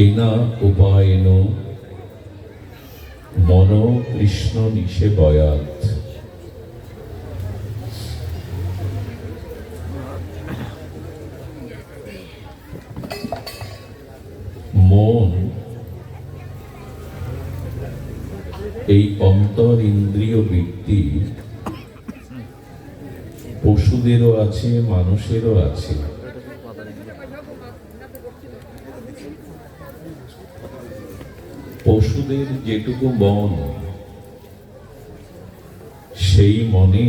বিনা উপায়েন মন কৃষ্ণ নিশে বয়াত। মন এই অন্তর ইন্দ্রিয় বৃত্তি পশুদেরও আছে, মানুষেরও আছে। পশুদের যেটুকু মন, সেই মনে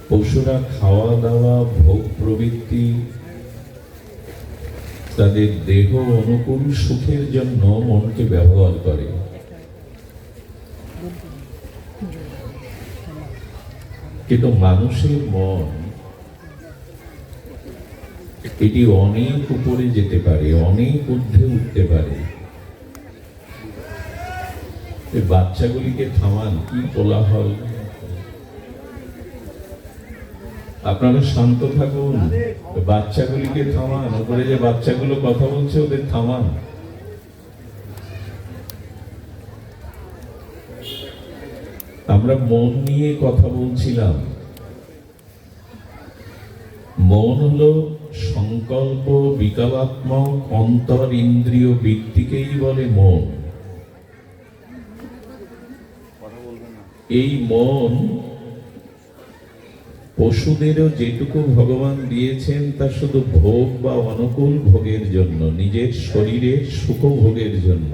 পশুরা খাওয়া দাওয়া, ভোগ প্রবৃত্তি, তাদের দেহ অনুকূল সুখের জন্য মনকে ব্যবহার করে। কিন্তু মানুষের মন এটি অনেক উপরে যেতে পারে, অনেক ঊর্ধ্বে উঠতে পারে। বাচ্চাগুলিকে থামান, কি কোলাহল! আপনারা শান্ত থাকুন, বাচ্চাগুলিকে থামান। ওপরে যে বাচ্চাগুলো কথা বলছে ওদের থামান। আমরা মন নিয়ে কথা বলছিলাম। মন হলো সংকল্প বিকল্পাত্মক অন্তর ইন্দ্রিয় বৃত্তিকেই বলে মন। এই মন পশুদেরও যেটুকু ভগবান দিয়েছেন তা শুধু ভোগ বা অনুকূল ভোগের জন্য, নিজের শরীরের সুখ ভোগের জন্য।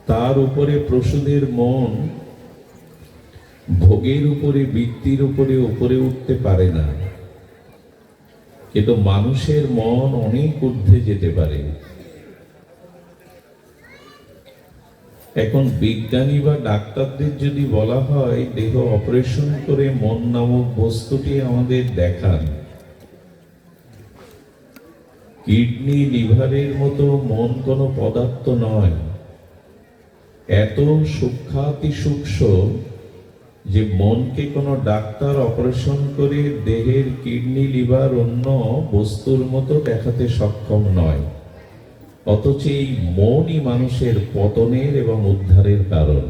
তার উপরে পশুদের মন ভোগের উপরে, বৃত্তির উপরে উপরে উঠতে পারে না। কিন্তু মানুষের মন অনেক ঊর্ধ্বে যেতে পারে। এখন বিজ্ঞানী বা ডাক্তারদের যদি বলা হয় দেহ অপারেশন করে মন নামক বস্তুটি আমাদের দেখান, কিডনি লিভারের মতো মন কোনো পদার্থ নয়, এত সূক্ষ্মাতি সূক্ষ্ম যে মনকে কোনো ডাক্তার অপারেশন করে দেহের কিডনি লিভার অন্য বস্তুর মতো দেখাতে সক্ষম নয়। অথচ এই মনই মানুষের পতনের এবং উদ্ধারের কারণ।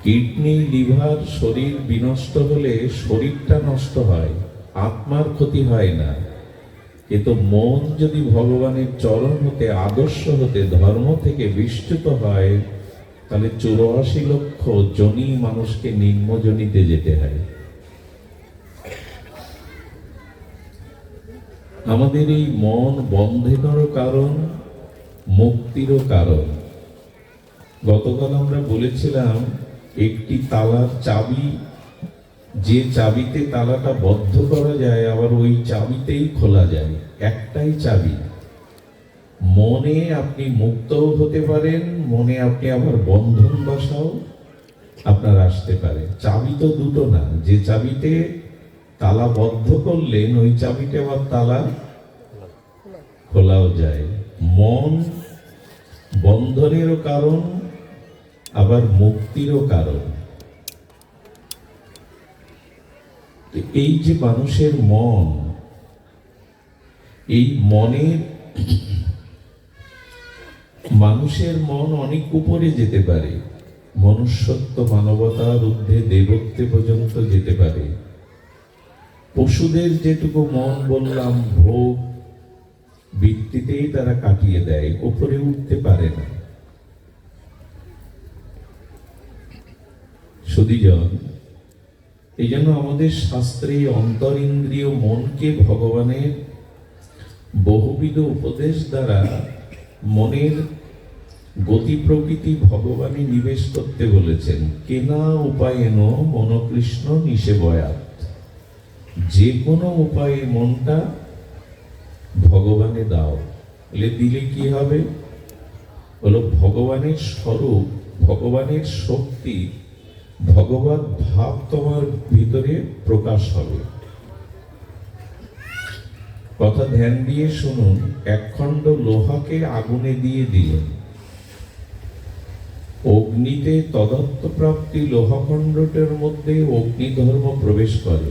কিডনি লিভার শরীর বিনষ্ট হলে শরীরটা নষ্ট হয়, আত্মার ক্ষতি হয় না। কিন্তু মন যদি ভগবানের চরণ হতে, আদর্শ হতে, ধর্ম থেকে বিস্তৃত হয়, তাহলে 84 লক্ষ জনি মানুষকে নিম্নজনিতে যেতে হয়। আমাদের এই মন বন্ধনেরও কারণ, মুক্তিরও কারণ। গতকাল আমরা বলেছিলাম একটি তালার চাবি, যে চাবিতে তালাটা বদ্ধ করা যায় আবার ওই চাবিতেই খোলা যায়, একটাই চাবি। মনে আপনি মুক্তও হতে পারেন, মনে আপনি আবার বন্ধন বসাও আপনার আসতে পারে। চাবি তো দুটো না, যে চাবিতে তালা বদ্ধ করলেন ওই চাবিতে আবার তালা খোলাও যায়। মন বন্ধনেরও কারণ, আবার মুক্তিরও কারণ। এই যে মানুষের মন, এই মানুষের মন অনেক উপরে যেতে পারে, মনুষ্যত্ব মানবতার ঊর্ধ্বে দেবত্বে পর্যন্ত যেতে পারে। পশুদের যেটুকু মন বললাম ভোগ বৃত্তিতেই তারা কাটিয়ে দেয়, উপরে উঠতে পারে না। সুধীজন, এই জন্য আমাদের শাস্ত্রে অন্তর ইন্দ্রিয় মনকে ভগবানের বহুবিধ উপদেশ দ্বারা মনের গতি প্রকৃতি ভগবানই নিবেশ করতে বলেছেন। কেনা উপায়েন মনকৃষ্ণ নিশে বয়াত। যে কোনো উপায়ে মনটা ভগবানে দাও। দিলে কি হবে? হলো ভগবানের স্বরূপ, ভগবানের শক্তি, ভগবত ভাব তোমার ভিতরে প্রকাশ হবে। কথা ধ্যান দিয়ে শুনুন। একখণ্ড লোহাকে আগুনে দিয়ে দিলেন, অগ্নিতে তদত্ত প্রাপ্তি লোহাখণ্ডটার মধ্যে অগ্নিধর্ম প্রবেশ করে।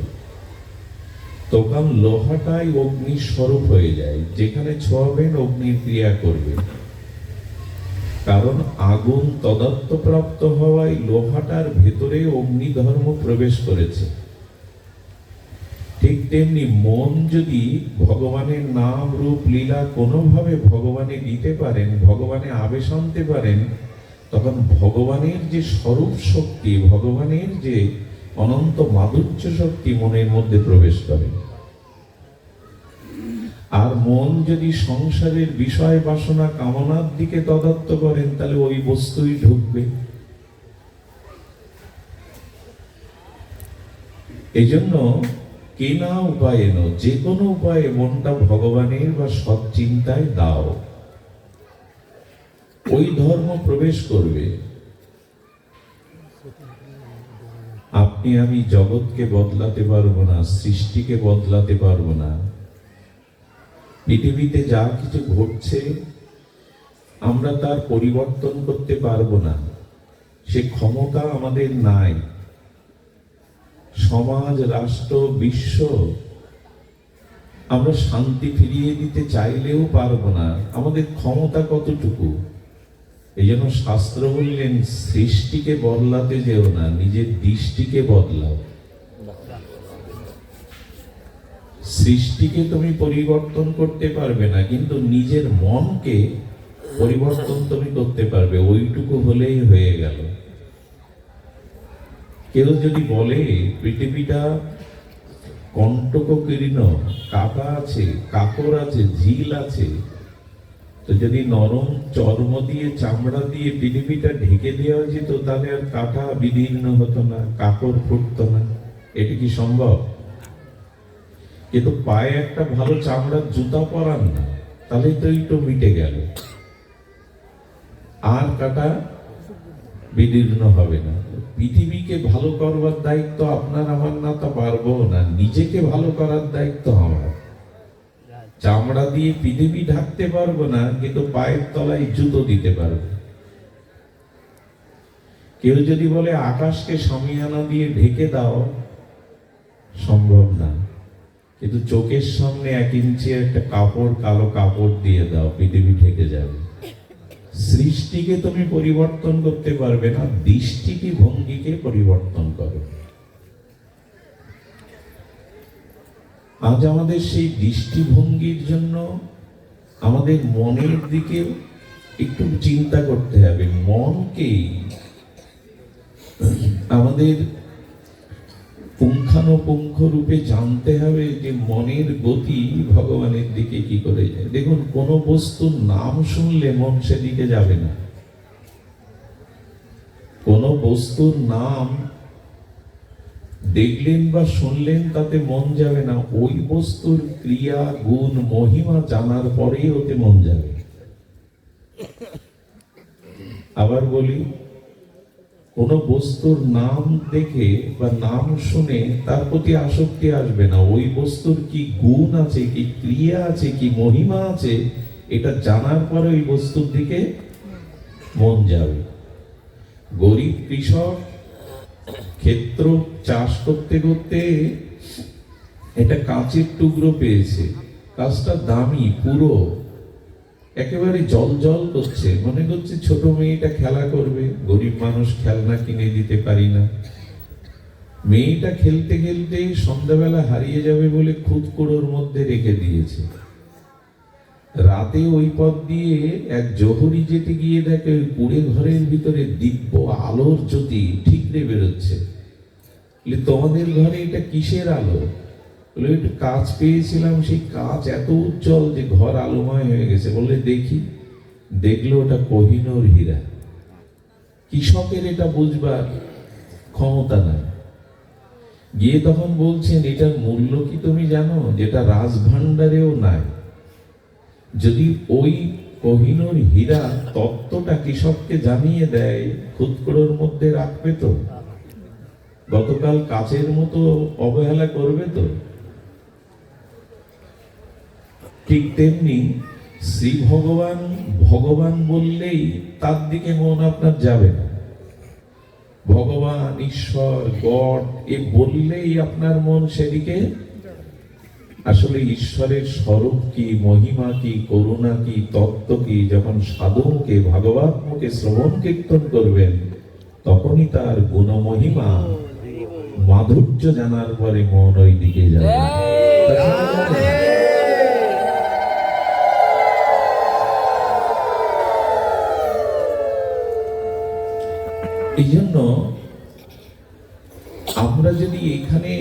তখন লোহাটাই অগ্নির স্বরূপ হয়ে যায়, যেখানে ছোঁয়াবেন অগ্নির ক্রিয়া করবে। কারণ আগুন তদাত্মপ্রাপ্ত হওয়ায় লোহাটার ভেতরে অগ্নি ধর্ম প্রবেশ করেছে। ঠিক তেমনি মন যদি ভগবানের নাম রূপ লীলা কোনোভাবে ভগবানে দিতে পারেন, ভগবানে আবেশ আনতে পারেন, তখন ভগবানের যে স্বরূপ শক্তি, ভগবানের যে অনন্ত মাধুর্য শক্তি মনের মধ্যে প্রবেশ করে। আর মন যদি সংসারের বিষয় বাসনা কামনার দিকে তদাত্ম করেন, তাহলে ওই বস্তুই ঢুকবে। এই জন্য কেনা উপায়ে যে কোনো উপায়ে মনটা ভগবানের বা সৎ চিন্তায় দাও, ওই ধর্ম প্রবেশ করবে। আপনি আমি জগৎকে বদলাতে পারবো না, সৃষ্টিকে বদলাতে পারবো না। পৃথিবীতে যা কিছু ঘটছে আমরা তার পরিবর্তন করতে পারবো না, সে ক্ষমতা আমাদের নাই। সমাজ, রাষ্ট্র, বিশ্ব আমরা শান্তি ফিরিয়ে দিতে চাইলেও পারবো না, আমাদের ক্ষমতা কতটুকু। এই জন্য শাস্ত্র বললেন, সৃষ্টিকে বদলাতে যেও না, নিজের দৃষ্টিকে বদলাও। সৃষ্টিকে তুমি পরিবর্তন করতে পারবে না, কিন্তু নিজের মনকে পরিবর্তন তুমি করতে পারবে। ওইটুকু হলেই হয়ে গেল। কেউ যদি বলে পৃথিবীটা কণ্টকীর্ণ, কাটা আছে, কাকর আছে, ঝিল আছে, তো যদি নরম চর্ম দিয়ে, চামড়া দিয়ে পৃথিবীটা ঢেকে দেওয়া যেত, তাহলে আর কাটা বিদীর্ণ হতো না, কাকর ফুটতো না। এটা কি সম্ভব? কিন্তু পায়ে একটা ভালো চামড়ার জুতা পরান না, তাহলে তো একটু মিটে গেল, আর কাটা বিদীর্ণ হবে না। পৃথিবীকে ভালো করবার দায়িত্ব আপনার আমার না, তা পারবো না। নিজেকে ভালো করার দায়িত্ব আমার। চামড়া দিয়ে পৃথিবী ঢাকতে পারবো না, কিন্তু পায়ের তলায় জুতো দিতে পারবো। কেউ যদি বলে আকাশকে শামিয়ানা দিয়ে ঢেকে দাও, সম্ভব না। কিন্তু চোখের সামনে 1 ইঞ্চি একটা কাপড়, কালো কাপড় দিয়ে দাও, পৃথিবী ঢেকে যাবে। সৃষ্টিকে তুমি পরিবর্তন করতে পারবে না, দৃষ্টিকে, ভঙ্গিকে পরিবর্তন করো। আজ আমাদের সেই দৃষ্টিভঙ্গির জন্য আমাদের মনের দিকে একটু চিন্তা করতে হবে। মনকেই আমাদের পুঙ্খানুপুঙ্খ রূপে জানতে হবে যে মনের গতি ভগবানের দিকে কি করে যায়। দেখুন, কোন বস্তুর নাম শুনলে মন সেদিকে যাবে না। কোন বস্তুর নাম দেখলেন বা শুনলেন, তাতে মন যাবে না। ওই বস্তুর ক্রিয়া, গুণ, মহিমা জানার পরেই ওতে মন যাবে। আবার বলি, কোন বস্তুর নাম দেখে বা নাম শুনে তার প্রতি আসক্তি আসবে না। ওই বস্তুর কি গুণ আছে, কি ক্রিয়া আছে, কি মহিমা আছে, এটা জানার পরে ওই বস্তুর দিকে মন যাবে। গরিব কৃষক ক্ষেত্র চাষ করতে করতে এটা কাঁচের টুকরো পেয়েছে, কাজটা দামি, পুরো একেবারে জল জল করছে, মনে করছে ছোট মেয়েটা খেলা করবে। গরিব মানুষ খেলনা কিনে দিতে পারি না। মেয়েটা খেলতে খেলতে সন্ধ্যাবেলা হারিয়ে যাবে বলে খুদকুড়োর মধ্যে রেখে দিয়েছে। রাতে ওই পথ দিয়ে এক জহুরি যেতে গিয়ে দেখে ওই কুড়ে ঘরের ভিতরে দিব্য আলোর জ্যোতি ঠিকরে বেরোচ্ছে। তোমাদের ঘরে এটা কিসের আলো? বলে একটু কাঁচ পেয়েছিলাম, সেই কাঁচ এত উজ্জ্বল যে ঘর আলোময় হয়ে গেছে। বললে দেখি, দেখলো ওটা কোহিনূর হীরা। কৃষকের এটা বুঝবার ক্ষমতা নাই। গিয়ে তখন বলছেন, এটার মূল্য কি তুমি জানো? যেটা রাজভান্ডারেও নাই। যদি ওই কোহিনূর হীরা তত্ত্বটা কৃষককে জানিয়ে দেয়, খুদকুড়োর মধ্যে রাখবে তো? গতকাল কাচের মতো অবহেলা করবে তো? ঠিক তেমনি শ্রী ভগবান, ভগবান বললেই তার দিকে মন আপনার যাবে না। ভগবান, ঈশ্বর, গড এ বললেই আপনার মন সেদিকে আসলে ঈশ্বরের স্বরূপ কি, মহিমা কি, করুণা কি, তত্ত্ব কি যখন সাধুকে ভাগবত মুখে শ্রবণ কীর্তন করবেন, তখনই তার গুণ মহিমা মাধুর্য জানার পরে মন ওই দিকে যাবে। এই জন্য আমরা যদি এখানে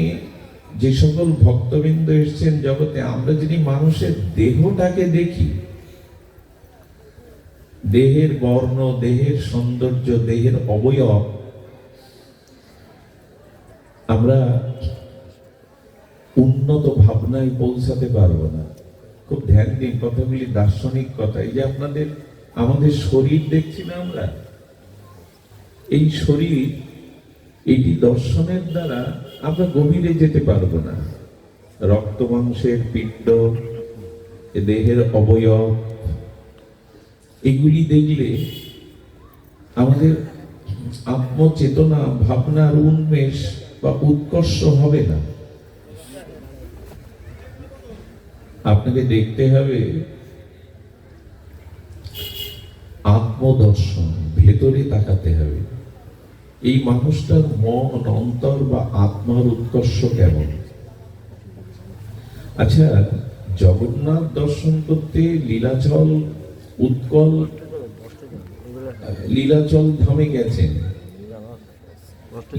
যে সকল ভক্তবৃন্দ এসেছেন জগতে, আমরা যদি মানুষের দেহটাকে দেখি, দেহের বর্ণ, দেহের সৌন্দর্য, দেহের অবয়ব, আমরা উন্নত ভাবনায় পৌঁছাতে পারবো না। খুব ধ্যান দিন, কথাগুলি দার্শনিক কথা। এই যে আমাদের শরীর দেখছি না আমরা, এই শরীর, এটি দর্শনের দ্বারা আমরা গভীরে যেতে পারবো না। রক্ত মাংসের পিণ্ড, দেহের অবয়ব, এগুলি দেখলে আমাদের আত্মচেতনা, ভাবনার উন্মেষ বা উৎকর্ষ হবে না। আপনাকে দেখতে হবে আত্মদর্শন, ভেতরে তাকাতে হবে। এই মানুষটার মন, অন্তর বা আত্মার উৎকর্ষ কেমন। আচ্ছা, জগন্নাথ দর্শন করতে লীলাচল, উৎকল, লীলাচল ধামে গেছেন।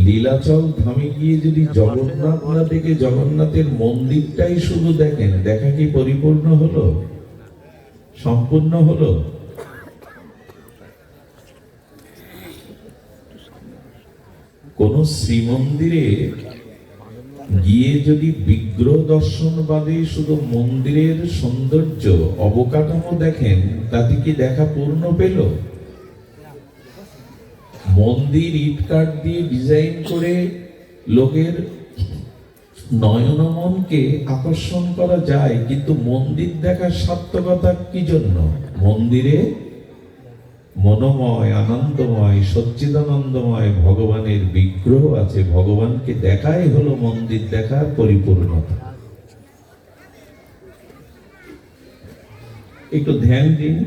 লীলাচল ধামে গিয়ে যদি জগন্নাথ না দেখে জগন্নাথের মন্দিরটাই শুধু দেখেন, দেখা কি পরিপূর্ণ হলো, সম্পূর্ণ হলো? কোন শ্রীমন্দিরে গিয়ে যদি বিগ্রহ দর্শন বাদে শুধু মন্দিরের সৌন্দর্য, অবকাঠামো দেখেন, তাতে কি দেখা পূর্ণ পেল? মন্দির ইটকাঠ দিয়ে ডিজাইন করে লোকের নয়ন মনকে আকর্ষণ করা যায়, কিন্তু মন্দির দেখার সার্থকতা কি জন্য? মন্দিরে মনোময়, আনন্দময়, সচ্চিদানন্দময় ভগবানের বিগ্রহ আছে। ভগবানকে দেখাই হলো মন্দির দেখার পরিপূর্ণতা। একটু ধ্যান দিন।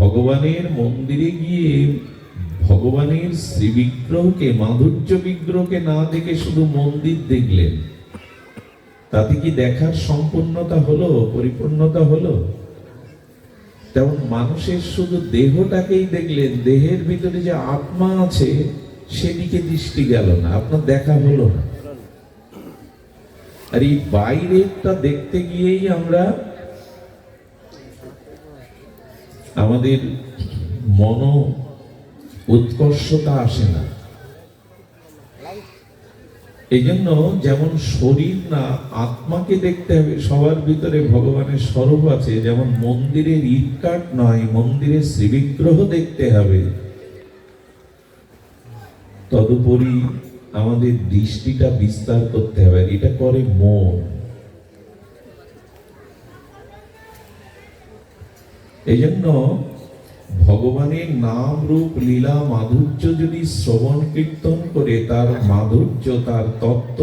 ভগবানের মন্দিরে গিয়ে ভগবানের শ্রী বিগ্রহকে, মাধুর্য বিগ্রহকে না দেখে শুধু মন্দির দেখলেন, তাতে কি দেখার সম্পূর্ণতা হলো, পরিপূর্ণতা হলো? তেমন মানুষের শুধু দেহটাকেই দেখলেন, দেহের ভিতরে যে আত্মা আছে সেদিকে দৃষ্টি গেল না, আপনার দেখা হলো না। আর এই বাইরেরটা দেখতে গিয়েই আমাদের মন উৎকর্ষতা আসে না। এই জন্য যেমন শরীর না, আত্মাকে দেখতে হবে। সবার ভিতরে ভগবানের স্বরূপ আছে। যেমন মন্দিরের ইটকাঠ নয়, মন্দিরের শ্রীবিগ্রহ দেখতে হবে, তদুপরি আমাদের দৃষ্টিটা বিস্তার করতে হবে। এটা করে মন। এই জন্য ভগবানের নাম, রূপ, লীলা, মাধুর্য যদি শ্রবণ কীর্তন করে, তার মাধুর্য, তার তত্ত্ব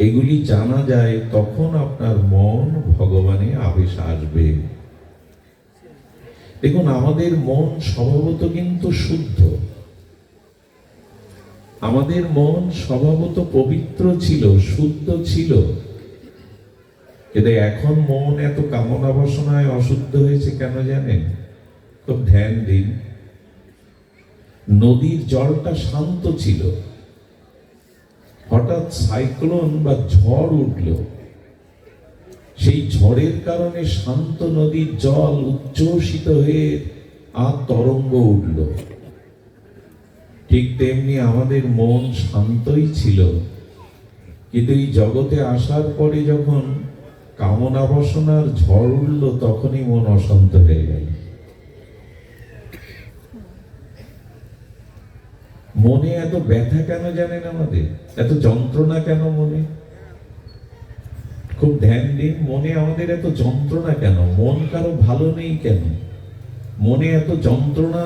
এগুলি জানা যায়, তখন আপনার মন ভগবানে আবেশ আসবে। দেখুন, আমাদের মন স্বভাবত কিন্তু শুদ্ধ। আমাদের মন স্বভাবত পবিত্র ছিল, শুদ্ধ ছিল, কিন্তু এখন মন এত কামনা বাসনায় অশুদ্ধ হয়েছে কেন জানেন? খুব ধ্যান দিন। নদীর জলটা শান্ত ছিল, হঠাৎ সাইক্লোন বা ঝড় উঠল, সেই ঝড়ের কারণে শান্ত নদীর জল উচ্ছ্বসিত হয়ে আর তরঙ্গ উঠল। ঠিক তেমনি আমাদের মন শান্তই ছিল, কিন্তু এই জগতে আসার পরে যখন কামনা বাসনার ঝড় উঠল, তখনই মন অশান্ত হয়ে গেল। মনে এত ব্যথা কেন জানেন? আমাদের এত যন্ত্রণা কেন মনে? খুব ধ্যান দিন। মনে আমাদের এত যন্ত্রণা কেন? মন কারো ভালো নেই কেন? মনে এত যন্ত্রণা,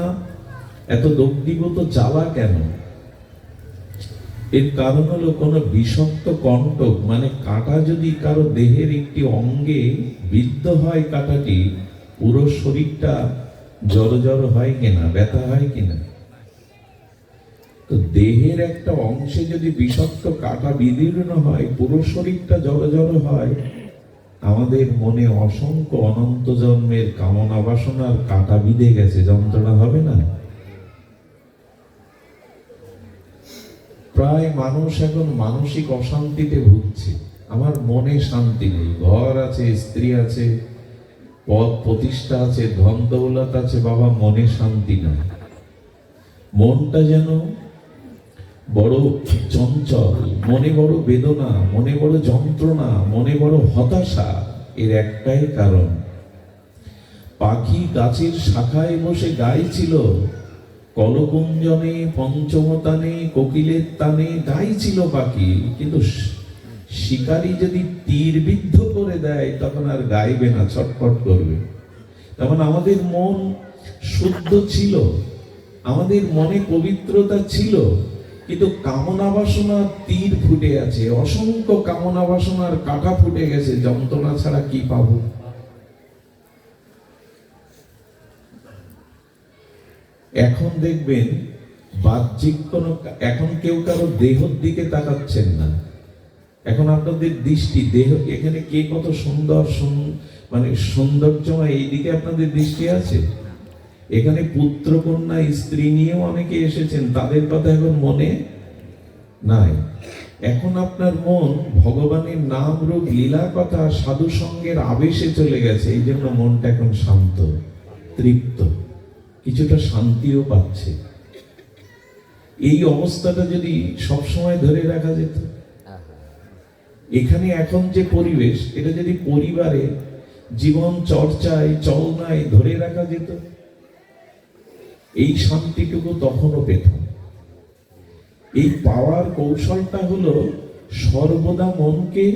এত দগ্ধীভূত জ্বালা কেন? এর কারণ হলো কোনো বিষাক্ত কণ্টক, মানে কাঁটা যদি কারো দেহের একটি অঙ্গে বিদ্ধ হয়, কাঁটাটি পুরো শরীরটা জড়ো জড়ো হয় কিনা, ব্যথা হয় কিনা? তো দেহের একটা অংশে যদি বিষাক্ত কাঁটা বিদীর্ণ হয়, পুরো শরীরটা জড়ো জড়ো হয়। আমাদের মনে অসংখ্য অনন্ত জন্মের কামনা বাসনার কাঁটা বিঁধে গেছে, যন্ত্রণা হবে না? প্রায় মানুষ এখন মানসিক অশান্তিতে ভুগছে। আমার মনে শান্তি নেই, ঘর আছে, স্ত্রী আছে, পদ প্রতিষ্ঠা আছে, ধন দৌলত আছে, বাবা মনে শান্তি নাই। মনটা যেন বড় চঞ্চল, মনে বড় বেদনা, মনে বড় যন্ত্রণা, মনে বড় হতাশা। এর একটাই কারণ, পাখি গাছের শাখায় বসে গাইছিল, কলকুঞ্জনে পঞ্চমতানে কোকিলের তানে গাইছিল পাখি, কিন্তু শিকারী যদি তীর বিদ্ধ করে দেয় তখন আর গাইবে না, ছটফট করবে। তখন আমাদের মন শুদ্ধ ছিল, আমাদের মনে পবিত্রতা ছিল, কিন্তু কামনা বাসনার তীর ফুটে আছে, অসংখ্য কামনা বাসনার কাঁটা ফুটে গেছে। যন্ত্রণা ছাড়া কি পাবো? এখন দেখবেন বাহ্যিক কোন, এখন কেউ কারো দেহর দিকে তাকাচ্ছেন না। এখন আপনাদের দৃষ্টি দেহ, এখানে কে কত সুন্দর, মানে সৌন্দর্যময়, এই দিকে আপনাদের দৃষ্টি আছে? এখানে পুত্র কন্যা স্ত্রী নিয়েও অনেকে এসেছেন, তাদের কথা এখন মনে নাই। এখন আপনার মন ভগবানের নাম রূপ লীলা কথা সাধু সঙ্গের আবেশে চলে গেছে। এই জন্য মনটা এখন শান্ত, তৃপ্ত, কিছুটা শান্তিও পাচ্ছে। এই অবস্থাটা যদি সবসময় ধরে রাখা যেত, এখানে এখন যে পরিবেশ, এটা যদি পরিবারে জীবন চর্চায় চলনায় ধরে রাখা যেত, এই শান্তিটুকু তখনও পেতাম। এই পাওয়ার কৌশলটা হলো সর্বদা মনকে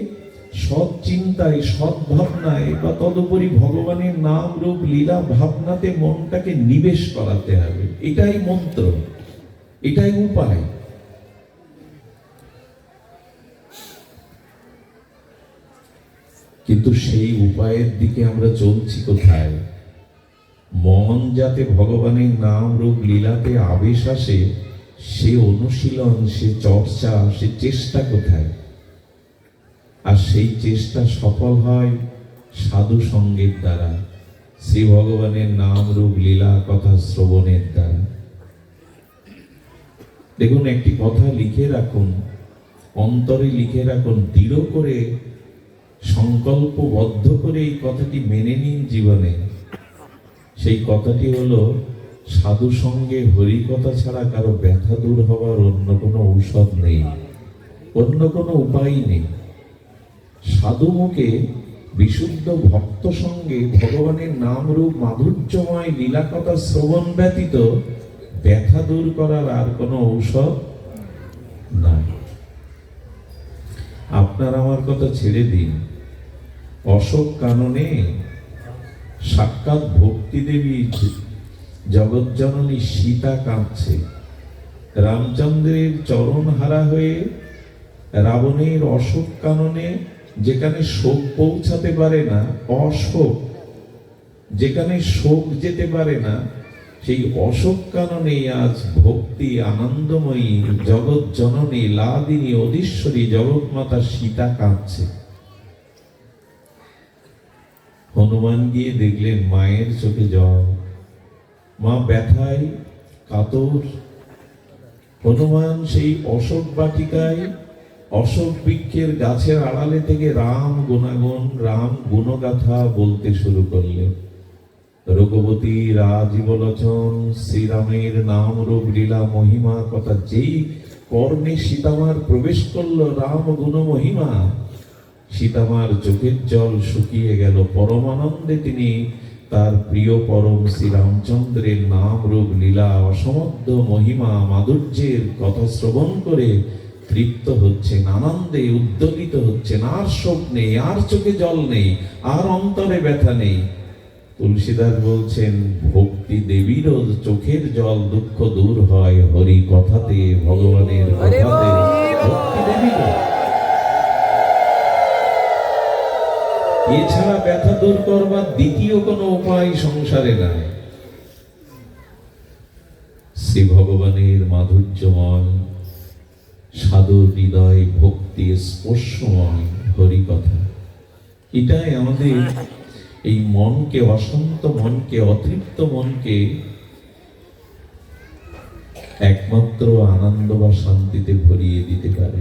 সৎ চিন্তায়, সৎ ভাবনায় বা তদুপরি ভগবানের নাম রূপ লীলা ভাবনাতে মনটাকে নিবেশ করাতে হবে। এটাই মন্ত্র, এটাই উপায়। কিন্তু সেই উপায়ের দিকে আমরা চলছি কোথায়? মন যাতে ভগবানের নাম রূপ লীলাতে আবেশ আসে, সে অনুশীলন, সে চর্চা, সে চেষ্টা কোথায়? আর সেই চেষ্টা সফল হয় সাধু সঙ্গের দ্বারা, শ্রী ভগবানের নাম রূপ লীলা কথা শ্রবণের দ্বারা। দেখুন, একটি কথা লিখে রাখুন, অন্তরে লিখে রাখুন, দৃঢ় করে সংকল্পবদ্ধ করে এই কথাটি মেনে নিন জীবনে। সেই কথাটি হলো, সাধু সঙ্গে হরি কথা ছাড়া কারো ব্যথা দূর হওয়ার অন্য কোনো ঔষধ নেই, অন্য কোনো উপায় নেই। সাধু মুখে বিশুদ্ধ ভক্ত সঙ্গে ভগবানের নাম রূপ মাধুর্যময় লীলা কথা শ্রবণ ব্যতীত ব্যথা দূর করার আর কোনো ঔষধ নাই। আপনার আমার কথা ছেড়ে দিন, অশোক কাননে সাক্ষাৎ ভক্তি দেবী জগজ্জননী সীতা কাঁদছে। রামচন্দ্রের চরণ হারা হয়ে রাবণের অশোক কাননে, যেখানে শোক পৌঁছাতে পারে না, অশোক, যেখানে শোক যেতে পারে না, সেই অশোক কাননে আজ ভক্তি আনন্দময়ী জগজ্জননী লাদিনী অধীশ্বরী জগৎমাতা সীতা কাঁদছে। হনুমান গিয়ে দেখলেন মায়ের চোখে জল, মা ব্যথায় কাতর। হনুমান সেই অশোক বাটিকায়, অশোক বৃক্ষের গাছের আড়ালে থেকে রাম গুণাগুণ, রাম গুণগাথা বলতে শুরু করলেন। রঘুপতি রাজীব লোচন শ্রীরামের নাম রূপ লীলা মহিমা কথা যেই কর্ণে সীতামার প্রবেশ করলো রাম গুণ মহিমা, সীতামার চোখের জল শুকিয়ে গেল। পরমানন্দে তিনি তার প্রিয় পরম শ্রীরামচন্দ্রের নাম রূপ লীলা অসমধ্য মহিমা মাধুর্যের কথা শ্রবণ করে তৃপ্ত হচ্ছেন, আনন্দে উদ্যোগিত হচ্ছেন। আর শোক নেই, আর চোখে জল নেই, আর অন্তরে ব্যথা নেই। তুলসীদাস বলছেন, ভক্তি দেবীরও চোখের জল দুঃখ দূর হয় হরি কথাতে, ভগবানের কথাতে। ভক্তি দেবী গো। এছাড়া ব্যথা দূর করবার দ্বিতীয় কোনো উপায় সংসারে নাই। শ্রী ভগবানের মাধুর্যময় সাধু হৃদয় ভক্তি স্পর্শময় হরি কথা, এটাই আমাদের এই মনকে, অশান্ত মনকে, অতৃপ্ত মনকে একমাত্র আনন্দ বা শান্তিতে ভরিয়ে দিতে পারে।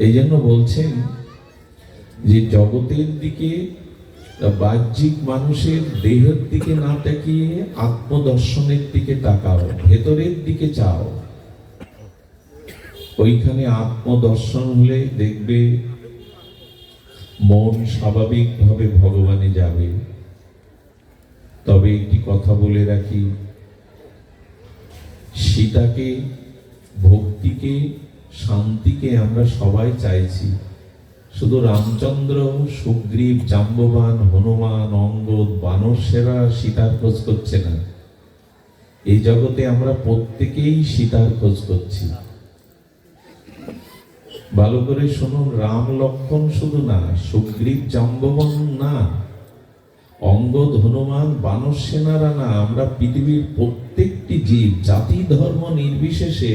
এই জন্য বলছেন যে জগতের দিকে, বাহ্যিক মানুষের দেহের দিকে না তাকিয়ে আত্মদর্শনের দিকে তাকাও, ভেতরের দিকে চাও। ওইখানে আত্মদর্শন হলে দেখবে মন স্বাভাবিকভাবে ভগবানে যাবে। তবে একটি কথা বলে রাখি, সীতাকে, ভক্তিকে, শান্তিকে আমরা সবাই চাইছি। শুধু রামচন্দ্র, সুগ্রীব, জাম্ববান, হনুমান, অঙ্গদ, বানরসেরা সীতার খোঁজ করছে না। এই জগতে আমরা প্রত্যেকেই সীতার খোঁজ করছি। ভালো করে শুনুন, রাম লক্ষ্মণ শুধু না, সুগ্রীব, জাম্ববান না, অঙ্গদ, হনুমান, বানর সেনারা না, আমরা পৃথিবীর প্রত্যেকটি জীব, জাতি ধর্ম নির্বিশেষে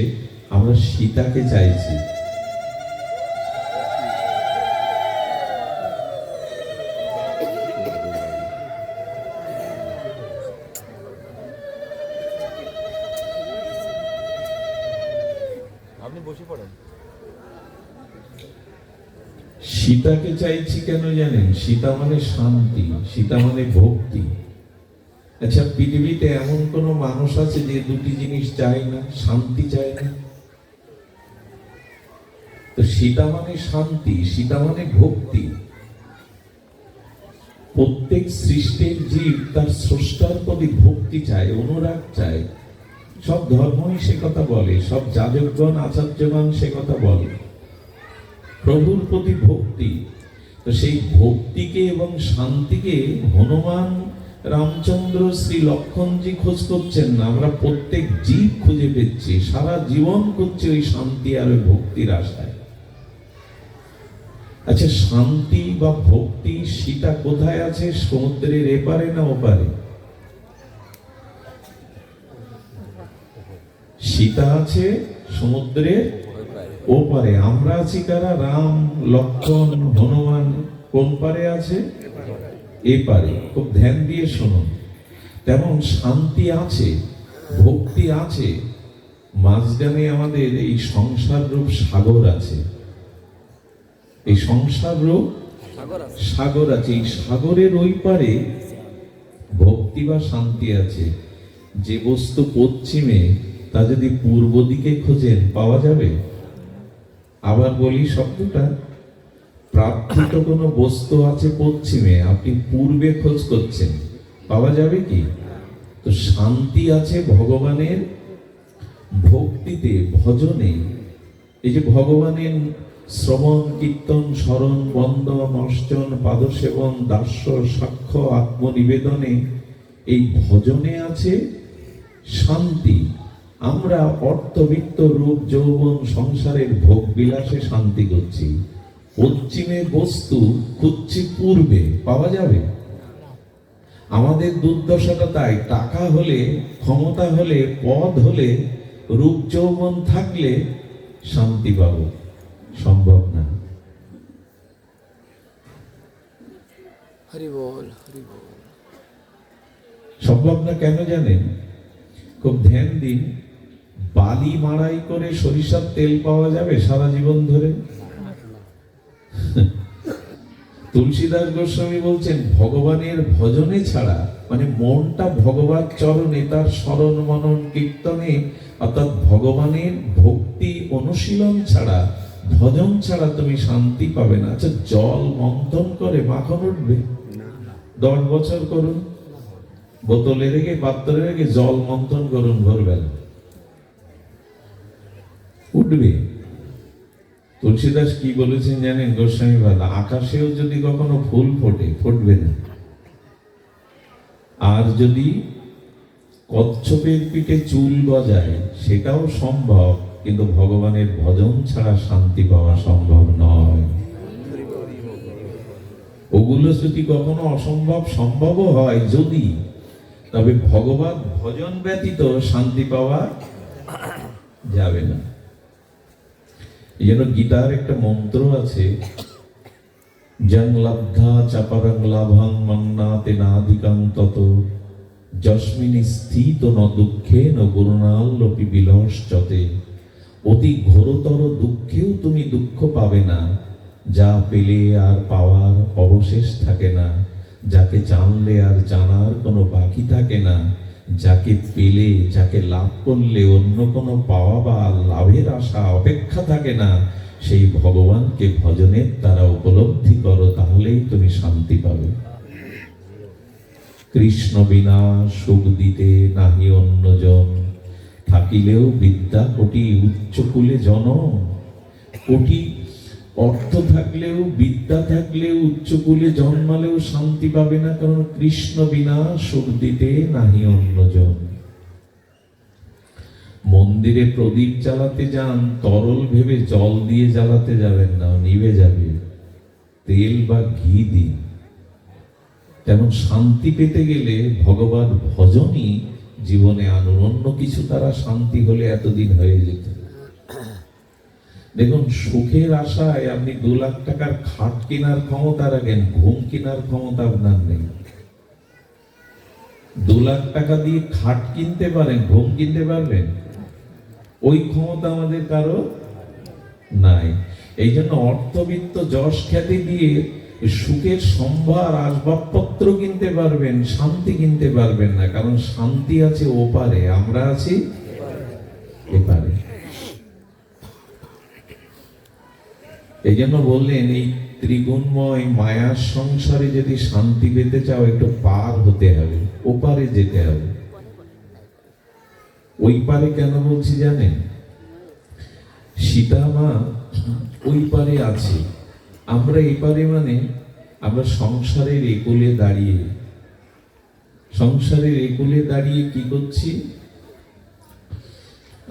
আমরা সীতাকে চাইছি। আপনি বসে পড়েন। সীতাকে চাইছি কেন জানেন? সীতা মানে শান্তি, সীতা মানে ভক্তি। আচ্ছা, পৃথিবীতে এমন কোন মানুষ আছে যে দুটি জিনিস চায় না, শান্তি চায় না? তো সীতা মানে শান্তি, সীতা মানে ভক্তি। প্রত্যেক সৃষ্টির জীব তার স্রষ্টার প্রতি ভক্তি চায়, অনুরাগ চায়। সব ধর্মই সে কথা বলে, সব যাজকগণ, আচার্যগণ সে কথা বলে, প্রভুর প্রতি ভক্তি। তো সেই ভক্তিকে এবং শান্তিকে হনুমান, রামচন্দ্র, শ্রী লক্ষ্মণজি খোঁজ করছেন না, আমরা প্রত্যেক জীব খুঁজে পেয়েছি, সারা জীবন করছি ওই শান্তি আর ওই ভক্তির আশায়। আচ্ছা, শান্তি বা ভক্তি সীতা কোথায় আছে? সমুদ্রের এপারে না ওপারে? সীতা আছে সমুদ্রের ওপারে। আমরা আছি কারা? রাম, লক্ষ্মণ, হনুমান কোন পারে আছে? এপারে। খুব ধ্যান দিয়ে শুনুন। তেমন শান্তি আছে, ভক্তি আছে, মাঝখানে আমাদের এই সংসার রূপ সাগর আছে। এই সংসার রূপ সাগর আছে, এই সাগরের ওই পারে ভক্তি বা শান্তি আছে। যে বস্তু পশ্চিমে, তা যদি পূর্ব দিকে খোঁজেন পাওয়া যাবে? আবার বলি শব্দটা, প্রার্থিত কোনো বস্তু আছে পশ্চিমে, আপনি পূর্বে খোঁজ করছেন, পাওয়া যাবে কি? তো শান্তি আছে ভগবানের ভক্তিতে, ভজনে। এই যে ভগবানের শ্রবণ, কীর্তন, স্মরণ, বন্দন, অর্চন, পাদসেবন, দাস্য, সাক্ষ্য, আত্মনিবেদনে, এই ভজনে আছে শান্তি। আমরা অর্থবিত্ত, রূপ, যৌবন, সংসারের ভোগ বিলাসে শান্তি করছি। পশ্চিমে বস্তু খুঁজছি পূর্বে, পাওয়া যাবে? আমাদের দুর্দশাটা তাই। টাকা হলে, ক্ষমতা হলে, পদ হলে, রূপ যৌবন থাকলে শান্তি পাবো, সম্ভব না। হরি বল, হরি বল। সম্ভব না কেন জানেন? খুব ধ্যান দিন। বালি মাড়াই করে সরিষার তেল পাওয়া যাবে সারা জীবন ধরে? তুলসীদাস গোস্বামী বলছেন, ভগবানের ভজনে ছাড়া, মানে মনটা ভগবান চরণে, তার স্মরণ, মনন, কীর্তনে, অর্থাৎ ভগবানের ভক্তি অনুশীলন ছাড়া, ভজন ছাড়া তুমি শান্তি পাবে না। আচ্ছা, জল মন্থন করে মাখন উঠবে? 10 বছর করুন, বোতলে রেখে, পাত্রে রেখে জল মন্থন করুন, ভোরবেলা উঠবে। তুলসীদাস কি বলেছেন জানেন গোস্বামী বালা? আকাশেও যদি কখনো ফুল ফোটে, ফুটবে না। আর যদি কচ্ছপের পিঠে চুল গজায়, সেটাও সম্ভব, কিন্তু ভগবানের ভজন ছাড়া শান্তি পাওয়া সম্ভব নয়। ওগুলো যদি কখনো অসম্ভব সম্ভবও হয় যদি, তবে ভগবত ভজন ব্যতীত শান্তি পাওয়া যাবে না। এই জন্য গীতার একটা মন্ত্র আছে, জং লব্ধা চাপরং লাভং মন্নাতে নাধিকং তত যস্মিন স্থিত ন দুঃখে ন গুরুণাল্লপি বিলশ্চতে। অতি ঘোরতর দুঃখেও তুমি দুঃখ পাবে না, যা পেলে আর পাওয়ার অবশেষ থাকে না, যাকে জানলে আর জানার কোনো বাকি থাকে না, যাকে পেলে, যাকে লাভ করলে অন্য কোনো পাওয়া বা লাভের আশা অপেক্ষা থাকে না, সেই ভগবানকে ভজনের দ্বারা উপলব্ধি করো, তাহলেই তুমি শান্তি পাবে। কৃষ্ণ বিনা সুখ দিতে নাহি অন্যজন, থাকিলেও বিদ্যা কোটি উচ্চকুলে জনম। কোটি অর্থ থাকলেও, বিদ্যা থাকলেও, উচ্চকুলে জন্মালেও শান্তি পাবে না, কারণ কৃষ্ণ বিনা সুখ দিতে নাহি অন্যজন। মন্দিরে প্রদীপ জ্বালাতে যান, তরল ভেবে জল দিয়ে জ্বালাতে যাবেন না, নিভে যাবে। তেল বা ঘি দিন। তেমন শান্তি পেতে গেলে ভগবান ভজনই জীবনে আনুন, অন্য কিছু তারা শান্তি হলে এতদিন হয়ে যেত। দেখুন, সুখের আশায় আপনি 2 লাখ টাকার খাট কেনার ক্ষমতা রাখেন, ঘুম কেনার ক্ষমতা আপনার নেই। 2 লাখ টাকা দিয়ে খাট কিনতে পারেন, ঘুম কিনতে পারবেন? ওই ক্ষমতা আমাদের কারো নাই। এই জন্য অর্থবিত্ত যশ খ্যাতি দিয়ে সুখের সম্ভার আসবাবপত্র কিনতে পারবেন, শান্তি কিনতে পারবেন না, কারণ শান্তি আছে ওপারে, আমরা আছি এপারে। এই জন্য বললেন, এই ত্রিগুণময় মায়ার সংসারে যদি শান্তি পেতে চাও, একটু পার হতে হবে, ওপারে যেতে হবে। ওই পারে কেন বলছি জানেন? সীতা মা ওই পারে আছে, আমরা এই পারে, মানে আমরা সংসারের একুলে দাঁড়িয়ে, সংসারের একুলে দাঁড়িয়ে কি করছি?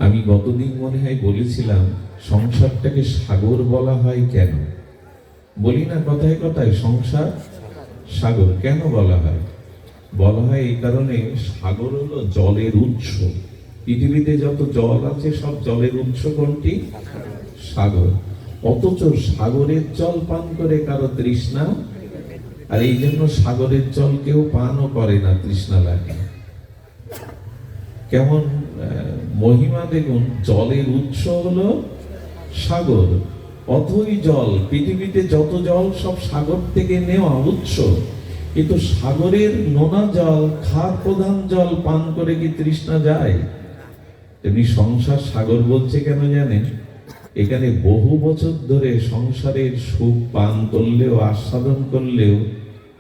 আমি গতদিন মনে হয় বলেছিলাম, সংসারটাকে সাগর বলা হয় কেন? বলি না কথায় কথায়, সংসার সাগর কেন বলা হয়? বলা হয় এই কারণে, সাগর হলো জলের উৎস। পৃথিবীতে যত জল আছে সব জলের উৎস কোনটি? সাগর। অথচ সাগরের জল পান করে কারো তৃষ্ণা, আর এই জন্য সাগরের জল কেউ পানও করে না, তৃষ্ণা লাগে। কেমন মহিমা দেখুন, জলের উৎস হলো সাগর, অথই জল, পৃথিবীতে যত জল সব সাগর থেকে নেওয়া উৎস। কিন্তু সাগরের নোনা জল, ক্ষার প্রধান জল পান করে কি তৃষ্ণা যায়? তেমনি সংসার সাগর বলছে কেন জানেন? এখানে বহু বছর ধরে সংসারের সুখ পান করলেও, আস্বাদন করলেও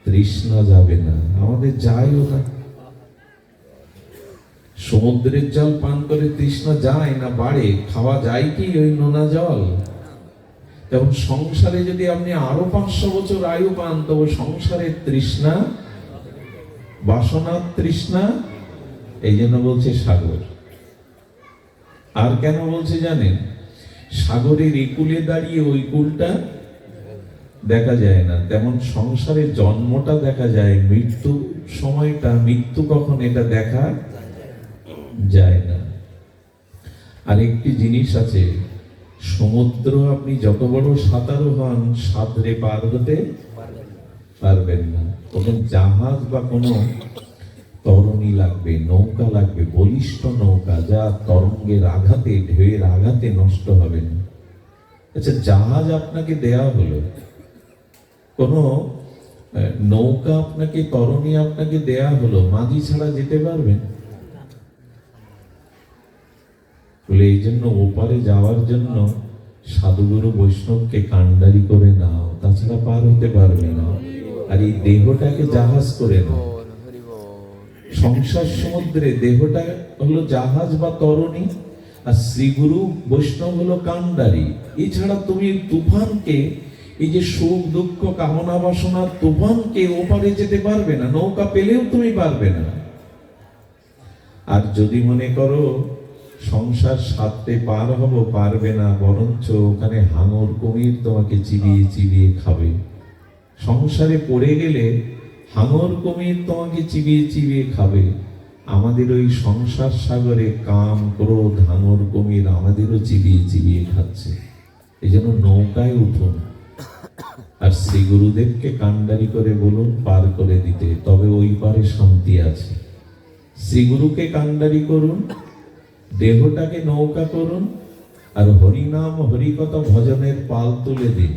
তৃষ্ণা যাবে না, আমাদের যায়ও না। সমুদ্রের জল পান করে তৃষ্ণা যায় না, বাড়ে? খাওয়া যায় কি ওই নোনা জল? তেমন সংসারে যদি আপনি আরো 500 বছর আয়ু পান, তবে সংসারের তৃষ্ণা, বাসনার তৃষ্ণা, এই জন্য বলছে সাগর। আর কেন বলছে জানেন? সাগরের একুলে দাঁড়িয়ে ওই কুলটা দেখা যায় না, তেমন সংসারের জন্মটা দেখা যায়, মৃত্যু সময়টা, মৃত্যু কখন, এটা দেখা যায় না। আর একটি জিনিস আছে, সমুদ্র আপনি যত বড় সাঁতারু হন, সাঁতরে পার হতে পারবেন না। কোনো জাহাজ বা কোনো তরণী লাগবে, নৌকা লাগবে, বলিষ্ঠ নৌকা, যা তরঙ্গের আঘাতে, ঢেউয়ের আঘাতে নষ্ট হবে না। আচ্ছা, জাহাজ আপনাকে দেয়া হলো, কোন নৌকা আপনাকে, তরণী আপনাকে দেয়া হলো, মাঝি ছাড়া যেতে পারবেন? বলে এই জন্য ওপারে যাওয়ার জন্য সাধুগুরু বৈষ্ণবকে কান্ডারি করে নাও, তাছাড়া পার হতে পারবে না। আর এই দেহটাকে জাহাজ করে নাও। সংসার সমুদ্রে দেহটা হলো জাহাজ বা তরণী, আর শ্রীগুরু বৈষ্ণব হলো কান্ডারি। এছাড়া তুমি তুফানকে, এই যে সুখ দুঃখ কামনা বাসনার তুফানকে ওপারে যেতে পারবে না, নৌকা পেলেও তুমি পারবে না। আর যদি মনে করো সংসার সাথে পার হব, পারবে না, বরঞ্চ ওখানে হাঙর কুমির তোমাকে চিবিয়ে চিবিয়ে খাবে। সংসারে পড়ে গেলে হাঙর কুমির তোমাকে চিবিয়ে চিবিয়ে খাবে। আমাদের ওই সংসার সাগরে কাম ক্রোধ হাঙর কুমির আমাদেরও চিবিয়ে চিবিয়ে খাচ্ছে। এই জন্য নৌকায় উঠুন, আর শ্রী গুরুদেবকে কান্ডারি করে বলুন পার করে দিতে, তবে ওই পারে শান্তি আছে। শ্রী গুরুকে কান্ডারি করুন, দেহটাকে নৌকা করুন, আর হরিনাম হরিকথা ভজনের পাল তুলে দিন।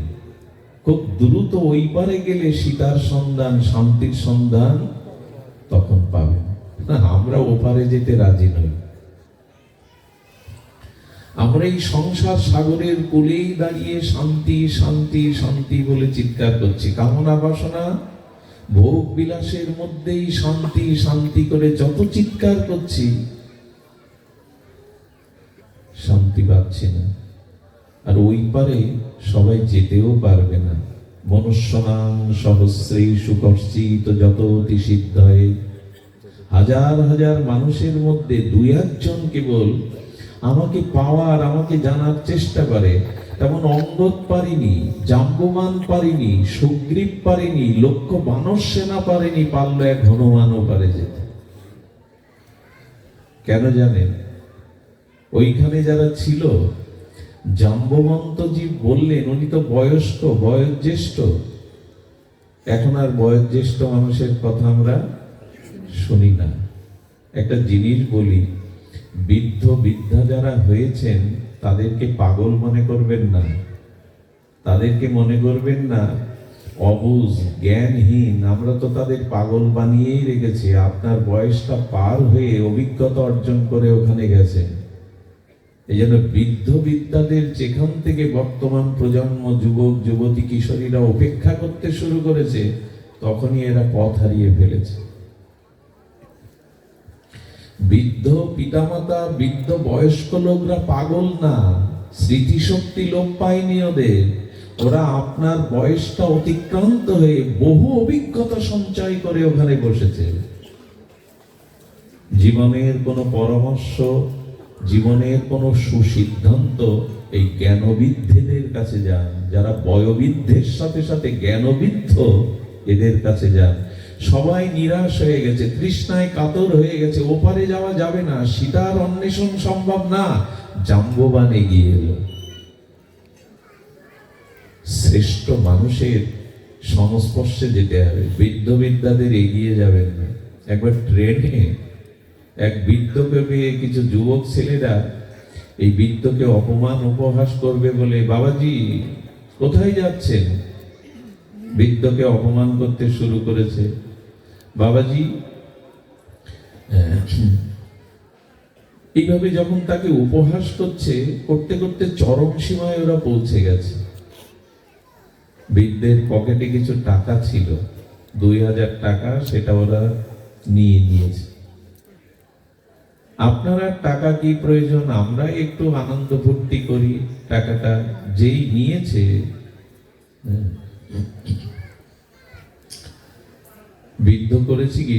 খুব দ্রুত ওই পারে গেলে সীতার সন্ধান, শান্তির সন্ধান তখন পাবেন। আমরা ওপারে যেতে রাজি নই। আমরা এই সংসার সাগরের কূলেই দাঁড়িয়ে শান্তি শান্তি শান্তি বলে চিৎকার করছি। কামনা বাসনা ভোগ বিলাসের মধ্যেই শান্তি শান্তি করে যত চিৎকার করছি, শান্তি পাচ্ছি না। আর ওই পারে সবাই যেতেও পারবে না। মনুষ্যনাং সহস্রেষু কশ্চিৎ যততি সিদ্ধয়ে। হাজার হাজার মানুষের মধ্যে দুই একজন কেবল আমাকে পাওয়ার, আমাকে জানার চেষ্টা করে। তেমন অঙ্গদ পারিনি, জাম্ববান পারিনি, সুগ্রীব পারিনি, লক্ষ বানর সেনা পারেনি, পারল এক হনুমানও পারে যেতে। কেন জানেন? ওইখানে যারা ছিল, জাম্ববন্তজি বললেন উনি তো বয়স্ক, বয়োজ্যেষ্ঠ। এখন আর বয়োজ্যেষ্ঠ মানুষের কথা আমরা শুনি না। একটা জিনিস বলি, বৃদ্ধ বৃদ্ধা যারা হয়েছেন তাদেরকে পাগল মনে করবেন না, তাদেরকে মনে করবেন না অবুঝ জ্ঞানহীন। আমরা তো তাদের পাগল বানিয়েই রেখেছি। আপনার বয়সটা পার হয়ে অভিজ্ঞতা অর্জন করে ওখানে গেছেন। এই জন্য বৃদ্ধ বিদ্যাদের যেখান থেকে বর্তমান প্রজন্ম যুবক যুবতী কিশোরীরা অপেক্ষা করতে শুরু করেছে, তখনই এরা পথ হারিয়ে ফেলেছে। বৃদ্ধ পিতামাতা, বৃদ্ধ বয়স্ক লোকরা পাগল না, স্মৃতিশক্তি লোপ পায়নি ওদের। ওরা আপনার বয়সটা অতিক্রান্ত হয়ে বহু অভিজ্ঞতা সঞ্চয় করে ওখানে বসেছে। জীবনের কোনো পরামর্শ, জীবনের কোনো সুসিদ্ধান্ত এই জ্ঞানবিদ্ধেদের কাছে যান। যারা বয়োবৃদ্ধের সাথে সাথে জ্ঞানবিদ্ধ, এদের কাছে যান। সবাই নিরাশ হয়ে গেছে, তৃষ্ণায় কাতর হয়ে গেছে, ওপারে যাওয়া যাবে না, সীতার অন্বেষণ সম্ভব না। জাম্ববান এগিয়ে এলো। শ্রেষ্ঠ মানুষের সংস্পর্শে যেতে হবে, বৃদ্ধ বিদ্যাদের এগিয়ে যাবেন না। একবার ট্রেনে এক বৃদ্ধকে পেয়ে কিছু যুবক ছেলেরা এই বৃদ্ধকে অপমান উপহাস করবে বলে, বাবাজি কোথায় যাচ্ছেন? বৃদ্ধকে অপমান করতে শুরু করেছে। বাবাজি এইভাবে যখন তাকে উপহাস করছে, করতে করতে চরম সীমায় ওরা পৌঁছে গেছে। বৃদ্ধের পকেটে কিছু টাকা ছিল, 2000 টাকা, সেটা ওরা নিয়ে নিয়েছে। আপনারা টাকা কি প্রয়োজন? আমরা একটু আনন্দ ফুর্তি করি। টাকাটা যেই নিয়েছে, বৃদ্ধ করেছি কি,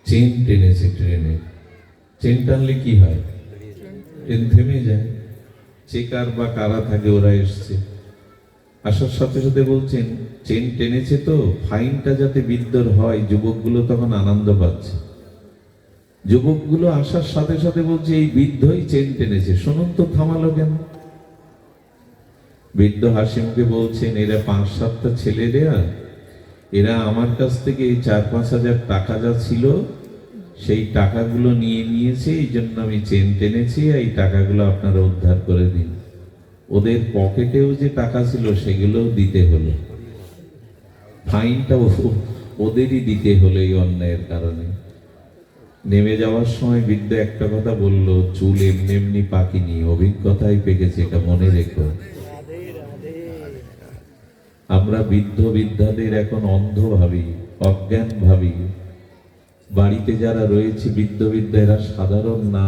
চেন টেনেছে ট্রেনে। চেন টানলে কি হয়? ট্রেন থেমে যায়। চেকার বা কারা থাকে, ওরা এসছে। আসার সাথে সাথে বলছেন চেন টেনেছে তো, ফাইনটা যাতে বৃদ্ধর হয়। যুবকগুলো তখন আনন্দ পাচ্ছে। যুবকগুলো আসার সাথে সাথে বলছে এই বৃদ্ধই চেন টেনেছে। শুনুন তো, থামালো কেন? বৃদ্ধ হাসিমকে বলছেন, এরা 5-7টা ছেলেরা, এরা আমার কাছ থেকে এই 4-5 হাজার টাকা যা ছিল সেই টাকাগুলো নিয়ে নিয়েছে, এই জন্য আমি চেন টেনেছি। এই টাকাগুলো আপনারা উদ্ধার করে দিন। ওদের পকেটেও যে টাকা ছিল সেগুলোও দিতে হলো, ফাইনটা ওদেরই দিতে হলো এই অন্যায়ের কারণে। নেমে যাওয়ার সময় বৃদ্ধ একটা কথা বলল, চুল এমনি এমনি পাকিনি, অভিজ্ঞতায় পেকেছে, এটা মনে রেখো। আমরা বৃদ্ধ বিদ্যাদের এখন অন্ধ ভাবি, অজ্ঞান ভাবি। বাড়িতে যারা রয়েছে বৃদ্ধ বিদ্যা, এরা সাধারণ না।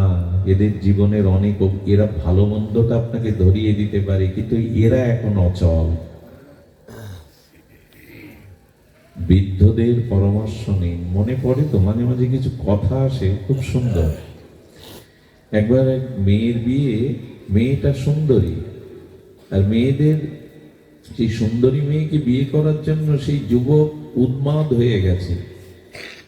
এদের জীবনের অনেক, এরা ভালো মন্দটা আপনাকে ধরিয়ে দিতে পারে, কিন্তু এরা এখন অচল। বৃদ্ধদের পরামর্শ নিন। মনে পড়ে তো মাঝে মাঝে কিছু কথা আসে, খুব সুন্দর। একবার এক মেয়ের বিয়ে, মেয়েটা সুন্দরী, আর মেয়েদের সেই সুন্দরী মেয়েকে বিয়ে করার জন্য সেই যুবক উন্মাদ হয়ে গেছে।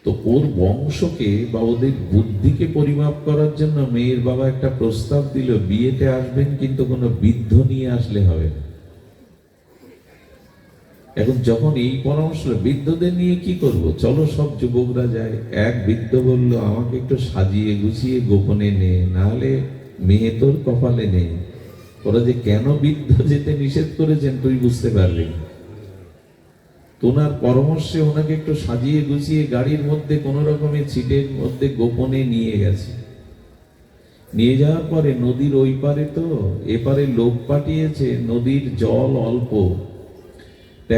তো ওর বংশকে বা ওদের বুদ্ধিকে পরিমাপ করার জন্য মেয়ের বাবা একটা প্রস্তাব দিল, বিয়েতে আসবেন কিন্তু কোনো বৃদ্ধ নিয়ে আসলে হবে না। এখন যখন এই পরামর্শ, বৃদ্ধদের নিয়ে কি করব, চলো সব যুবকরা যায়। এক বৃদ্ধ বলল, আমাকে একটু সাজিয়ে গুছিয়ে গোপনে নে, নাহলে মেয়ে তোর কপালে নেই। ওরা যে কেন বৃদ্ধ যেতে নিষেধ করেছেন তুই বুঝতে পারবি না। তোনার পরামর্শে ওনাকে একটু সাজিয়ে গুছিয়ে গাড়ির মধ্যে কোন রকমের ছিটের মধ্যে গোপনে নিয়ে গেছে। নিয়ে যাওয়ার পরে নদীর ওই পারে, তো এপারে লোক পাঠিয়েছে, নদীর জল অল্প।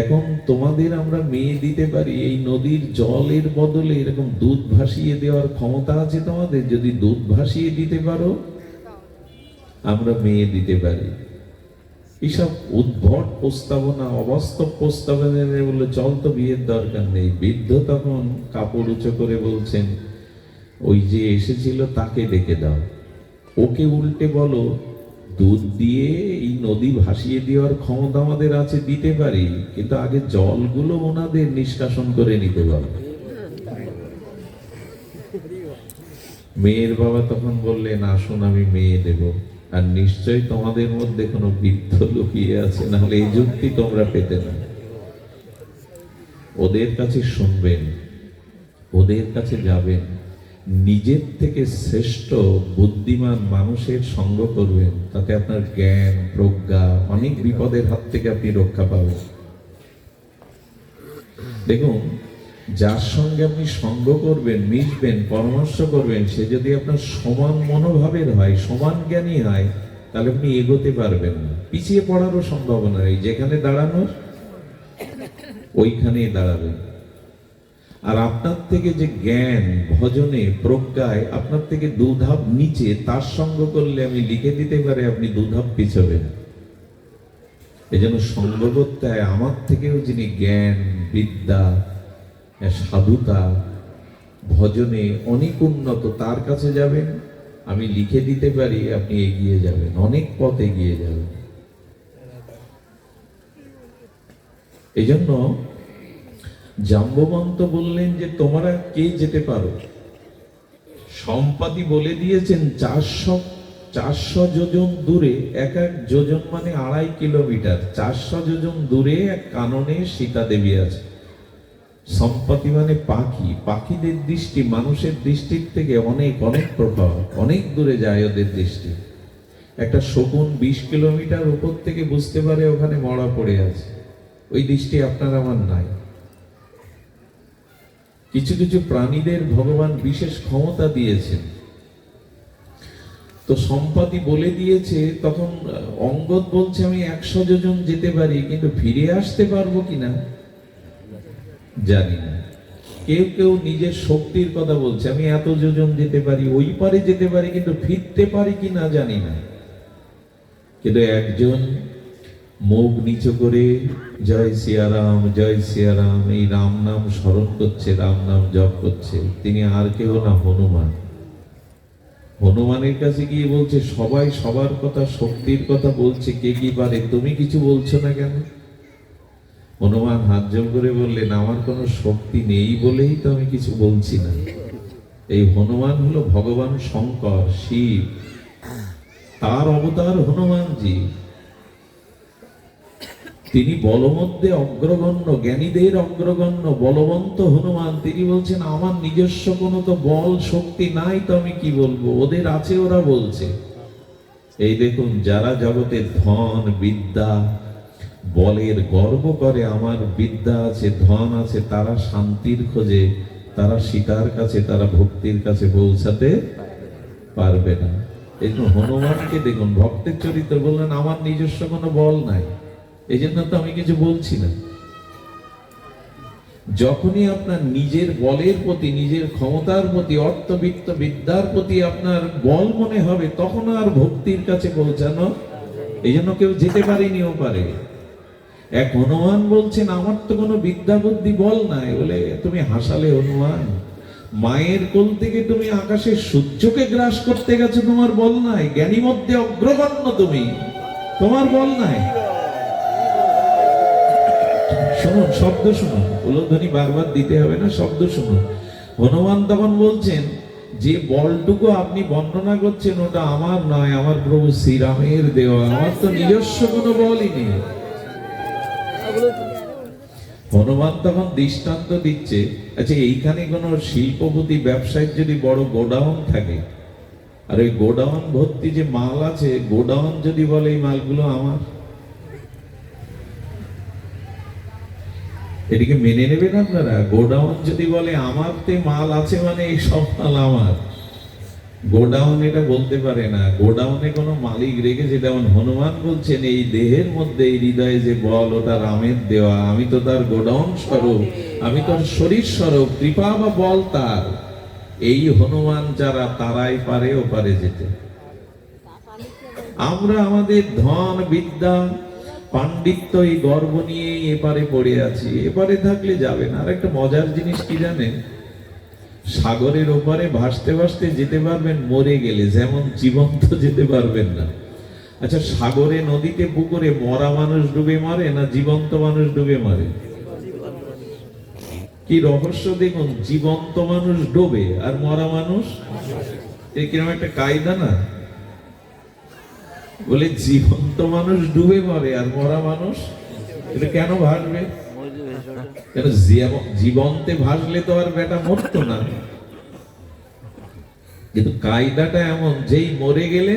এখন তোমাদের আমরা মেয়ে দিতে পারি, এই নদীর জলের বদলে এরকম দুধ ভাসিয়ে দেওয়ার ক্ষমতা আছে তোমাদের, যদি দুধ ভাসিয়ে দিতে পারো আমরা মেয়ে দিতে পারি। এইসব উদ্ভট প্রস্তাবনা, অবাস্তব প্রস্তাবনা বললে চল, তো বিয়ের দরকার নেই। বৃদ্ধ তখন কাপড় উঁচু করে বলছেন, ওই যে এসেছিল তাকে ডেকে দাও, ওকে উল্টে বলো দুধ দিয়ে এই নদী ভাসিয়ে দেওয়ার ক্ষমতা আমাদের আছে, দিতে পারি, কিন্তু আগে জলগুলো ওনাদের নিষ্কাশন করে নিতে পারবে। মেয়ের বাবা তখন বললেন, আসুন আমি মেয়ে দেব, আর নিশ্চয়ই তোমাদের মধ্যে কোনো বৃদ্ধ লুকিয়ে আছে, নাহলে এই যুক্তি তোমরা পেতে না। ওদের কাছে শুনবেন, ওদের কাছে যাবেন, নিজের থেকে শ্রেষ্ঠ বুদ্ধিমান মানুষের সঙ্গ করবেন, তাতে আপনার জ্ঞান প্রজ্ঞা অনেক বিপদের হাত থেকে আপনি রক্ষা পাবেন। দেখুন, যার সঙ্গে আপনি সঙ্গ করবেন, মিশবেন, পরামর্শ করবেন, সে যদি আপনার সমান মনোভাবের হয়, সমান জ্ঞানী হয়, তাহলে আপনি এগোতে পারবেন না, পিছিয়ে পড়ারও সম্ভাবনা নেই। যেখানে দাঁড়ানোর ওইখানেই দাঁড়াবেন। আর আপনার থেকে যে জ্ঞান, ভজনে, প্রজ্ঞায় আপনার থেকে দুধাপ নিচে, তার সঙ্গ করলে আমি লিখে দিতে পারি আপনি দুধাপ পিছবেন। এই জন্য সঙ্গ করতে হয় আমার থেকেও যিনি জ্ঞান, বিদ্যা, সাধুতা, ভজনে অনেক উন্নত, তার কাছে যাবেন। আমি লিখে দিতে পারি, আপনি এগিয়ে যাবেন, অনেক পথ এগিয়ে যাবেন। এই জন্য জাম্ববন্ত বললেন যে তোমরা কে যেতে পারো। সম্পাদি বলে দিয়েছেন 400 যোজন দূরে, এক যোজন মানে 2.5 কিলোমিটার, 400 যোজন দূরে এক কাননে সীতা দেবী আছে। সম্পাতি মানে পাখি, পাখিদের দৃষ্টি মানুষের দৃষ্টির থেকে অনেক অনেক প্রভাব, অনেক দূরে যায় ওদের দৃষ্টি। একটা শকুন 20 কিলোমিটার উপর থেকে বুঝতে পারে ওখানে মরা পড়ে আছে, ওই দৃষ্টি আপনার আমার নাই। কিছু কিছু প্রাণীদের ভগবান বিশেষ ক্ষমতা দিয়েছেন। তো সম্পাদি বলে দিয়েছে, তখন অঙ্গদ বলছে আমি 100 যোজন যেতে পারি, কিন্তু ফিরে আসতে পারবো কিনা জানি না। কেউ কেউ নিজের শক্তির কথা বলছে, আমি এত যোজন যেতে পারি, ওই পারে যেতে পারি, কিন্তু ফিরতে পারি কিনা জানি না। কিন্তু একজন মুখ নিচু করে জয় সিয়ারাম, জয় সিয়ারাম, এই রাম নাম স্মরণ করছে, রাম নাম জপ করছে, তিনি আর কেউ না, হনুমান। হনুমানের কাছে গিয়ে বলছে, সবাই সবার কথা, শক্তির কথা বলছে, কে কি পারে, তুমি কিছু বলছো না কেন? হনুমান হাত জোড় করে বললেন, আমার কোনো শক্তি নেই বলেই তো আমি কিছু বলছি না। এই হনুমান হলো ভগবান শঙ্কর, শিব, তার অবতার হনুমানজি। তিনি বলমধ্যে অগ্রগণ্য, জ্ঞানীদের অগ্রগণ্য, বলবন্ত হনুমান। তিনি বলছেন, আমার নিজস্ব কোনো তো বল শক্তি নাই, তো আমি কি বলবো, ওদের আছে, ওরা বলছে। এই দেখুন, যারা জগতে ধন বিদ্যা বলের গর্ব করে, আমার বিদ্যা আছে, ধন আছে, তারা শান্তির খোঁজে, তারা সীতার কাছে, তারা ভক্তির কাছে পৌঁছাতে পারবে না। এই জন্য হনুমানকে দেখুন, ভক্তের চরিত্র, বললেন আমার নিজস্ব কোনো বল নাই, এই জন্য তো আমি কিছু বলছি না। যখনই আপনার নিজের বলের প্রতি, নিজের ক্ষমতার প্রতি, অর্থবিত্ত বিদ্যার প্রতি আপনার বল মনে হবে, তখন আর ভক্তির কাছে পৌঁছানো, এই জন্য কেউ যেতে পারেনিও পারে। এক হনুমান বলছেন, আমার তো কোনো বিদ্যা বুদ্ধি বল নাই, বলে তুমি হাসালে হনুমান, মায়ের কোল থেকে তুমি আকাশের সূর্যকে গ্রাস করতে গেছো, তোমার বল নাই? জ্ঞানী মধ্যে অগ্রগণ্য তুমি, তোমার বল নাই? শুনুন, শব্দ শুনুন, উলধ্বনি বারবার দিতে হবে না, শব্দ শুনুন। হনুমান তখন বলছেন, যে বলটুকু আপনি বর্ণনা করছেন ওটা আমার নয়, আমার প্রভু শ্রীরামের দেওয়া, আমার তো নিজস্ব কোনো বলই নেই। হনুমান তখন দৃষ্টান্ত দিচ্ছে, আচ্ছা এইখানে কোন শিল্পপতি ব্যবসায়ীর যদি বড় গোডাউন থাকে, আর ওই গোডাউন ভর্তি যে মাল আছে, গোডাউন যদি বলে এই মালগুলো আমার, এটিকে মেনে নেবেন আপনারা? গোডাউন যদি বলে আমারতে মাল আছে মানে এই সব মাল আমার, গোডাউন এটা বলতে পারে না। গোডাউনে কোনো মালিক রেখেছে। যেমন হনুমান বলছেন, এই দেহের মধ্যে এই হৃদয়ে যে বল ওটা রামের দেওয়া, আমি তো তার গোডাউন স্বরূপ, আমি তার শরীর স্বরূপ, কৃপা বা বল তার। এই হনুমান যারা, তারাই পারে ওপারে যেতে। আমরা আমাদের ধন বিদ্যা পাণ্ডিত্য এই গর্ব নিয়ে এপারে পড়ে আছি, এপারে থাকলে যাবে না। আর একটা মজার জিনিস কি জানেন, সাগরের ওপারে ভাসতে ভাসতে যেতে পারবেন মরে গেলে, যেমন জীবন্ত যেতে পারবেন না। আচ্ছা, সাগরে নদীতে পুকুরে মরা মানুষ ডুবে মরে না জীবন্ত মানুষ ডুবে মরে? কি রহস্য দেখুন, জীবন্ত মানুষ ডোবে আর মরা মানুষ, এরকম একটা কায়দা না? বলে জীবন্ত মানুষ ডুবে মরে আর মরা মানুষ এটা কেন ভাসবে? কেন জীবন্তে ভাসলে তো আর বেটা মরতো না। কিন্তু কায়দাটা এমন, যেই মরে গেলে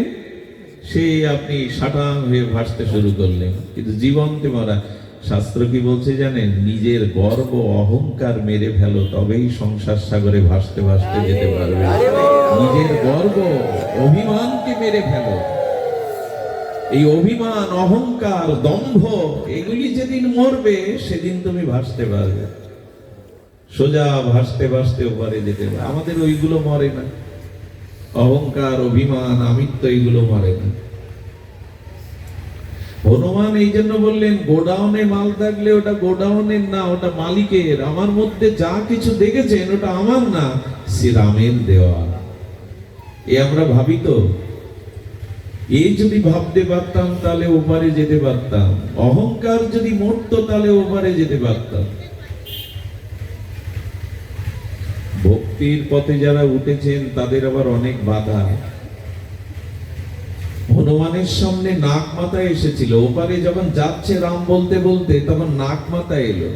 সেই আপনি সাটাং হয়ে ভাসতে শুরু করলেন। কিন্তু জীবন্তে মরা, শাস্ত্র কি বলছে জানেন? নিজের গর্ব অহংকার মেরে ফেলো, তবেই সংসার সাগরে ভাসতে ভাসতে যেতে পারবে। নিজের গর্ব অভিমানকে মেরে ফেলো। এই অভিমান, অহংকার, দম্ভ, এগুলি যেদিন মরবে সেদিন তুমি ভাসতে পারবে, সোজা ভাসতে ভাসতে ওপারে যেতে পারবে। আমাদের ওইগুলো মরে না, অহংকার, অভিমান, আমিত্ব, এইগুলো মরে না। হনুমান এই জন্য বললেন, গোডাউনে মাল থাকলে ওটা গোডাউনের না, ওটা মালিকের। আমার মধ্যে যা কিছু দেখেছেন ওটা আমার না, শ্রীরামের দেওয়া। এ আমরা ভাবি তো? এই যদি ভাবতে পারতাম তাহলে ওপারে যেতে পারতাম। অহংকার যদি মরতো তাহলে ওপারে যেতে পারতাম। ভক্তির পথে যারা উঠেছেন তাদের আবার অনেক বাধা। হনুমানের সামনে নাগ মাথা এসেছিল, ওপারে যখন যাচ্ছে রাম বলতে বলতে, তখন নাগ মাথা এলো।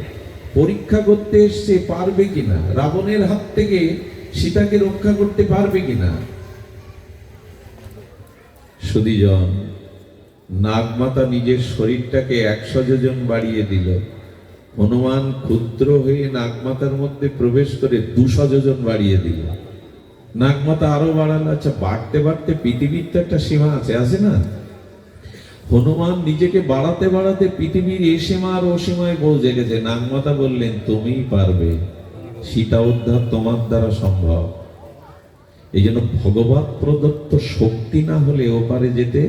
পরীক্ষা করতে এসছে পারবে কিনা, রাবণের হাত থেকে সীতাকে রক্ষা করতে পারবে কিনা। সুধীজন, নাগমাতা নিজের শরীরটাকে 100 যোজন বাড়িয়ে দিল। হনুমান ক্ষুদ্র হয়ে নাগমাতার মধ্যে প্রবেশ করে 200 যোজন বাড়িয়ে দিল। নাগমাতা আরো বাড়ালো। আচ্ছা, বাড়তে বাড়তে পৃথিবীর তো একটা সীমা আছে, আছে না? হনুমান নিজেকে বাড়াতে বাড়াতে পৃথিবীর এ সীমা আর ও সীমায় পৌঁছে গেছে। নাগমাতা বললেন, তুমিই পারবে, সীতা উদ্ধার তোমার দ্বারা সম্ভব। এই জন্য ভগবত প্রদত্ত শক্তি না হলে ওপারে যেতে,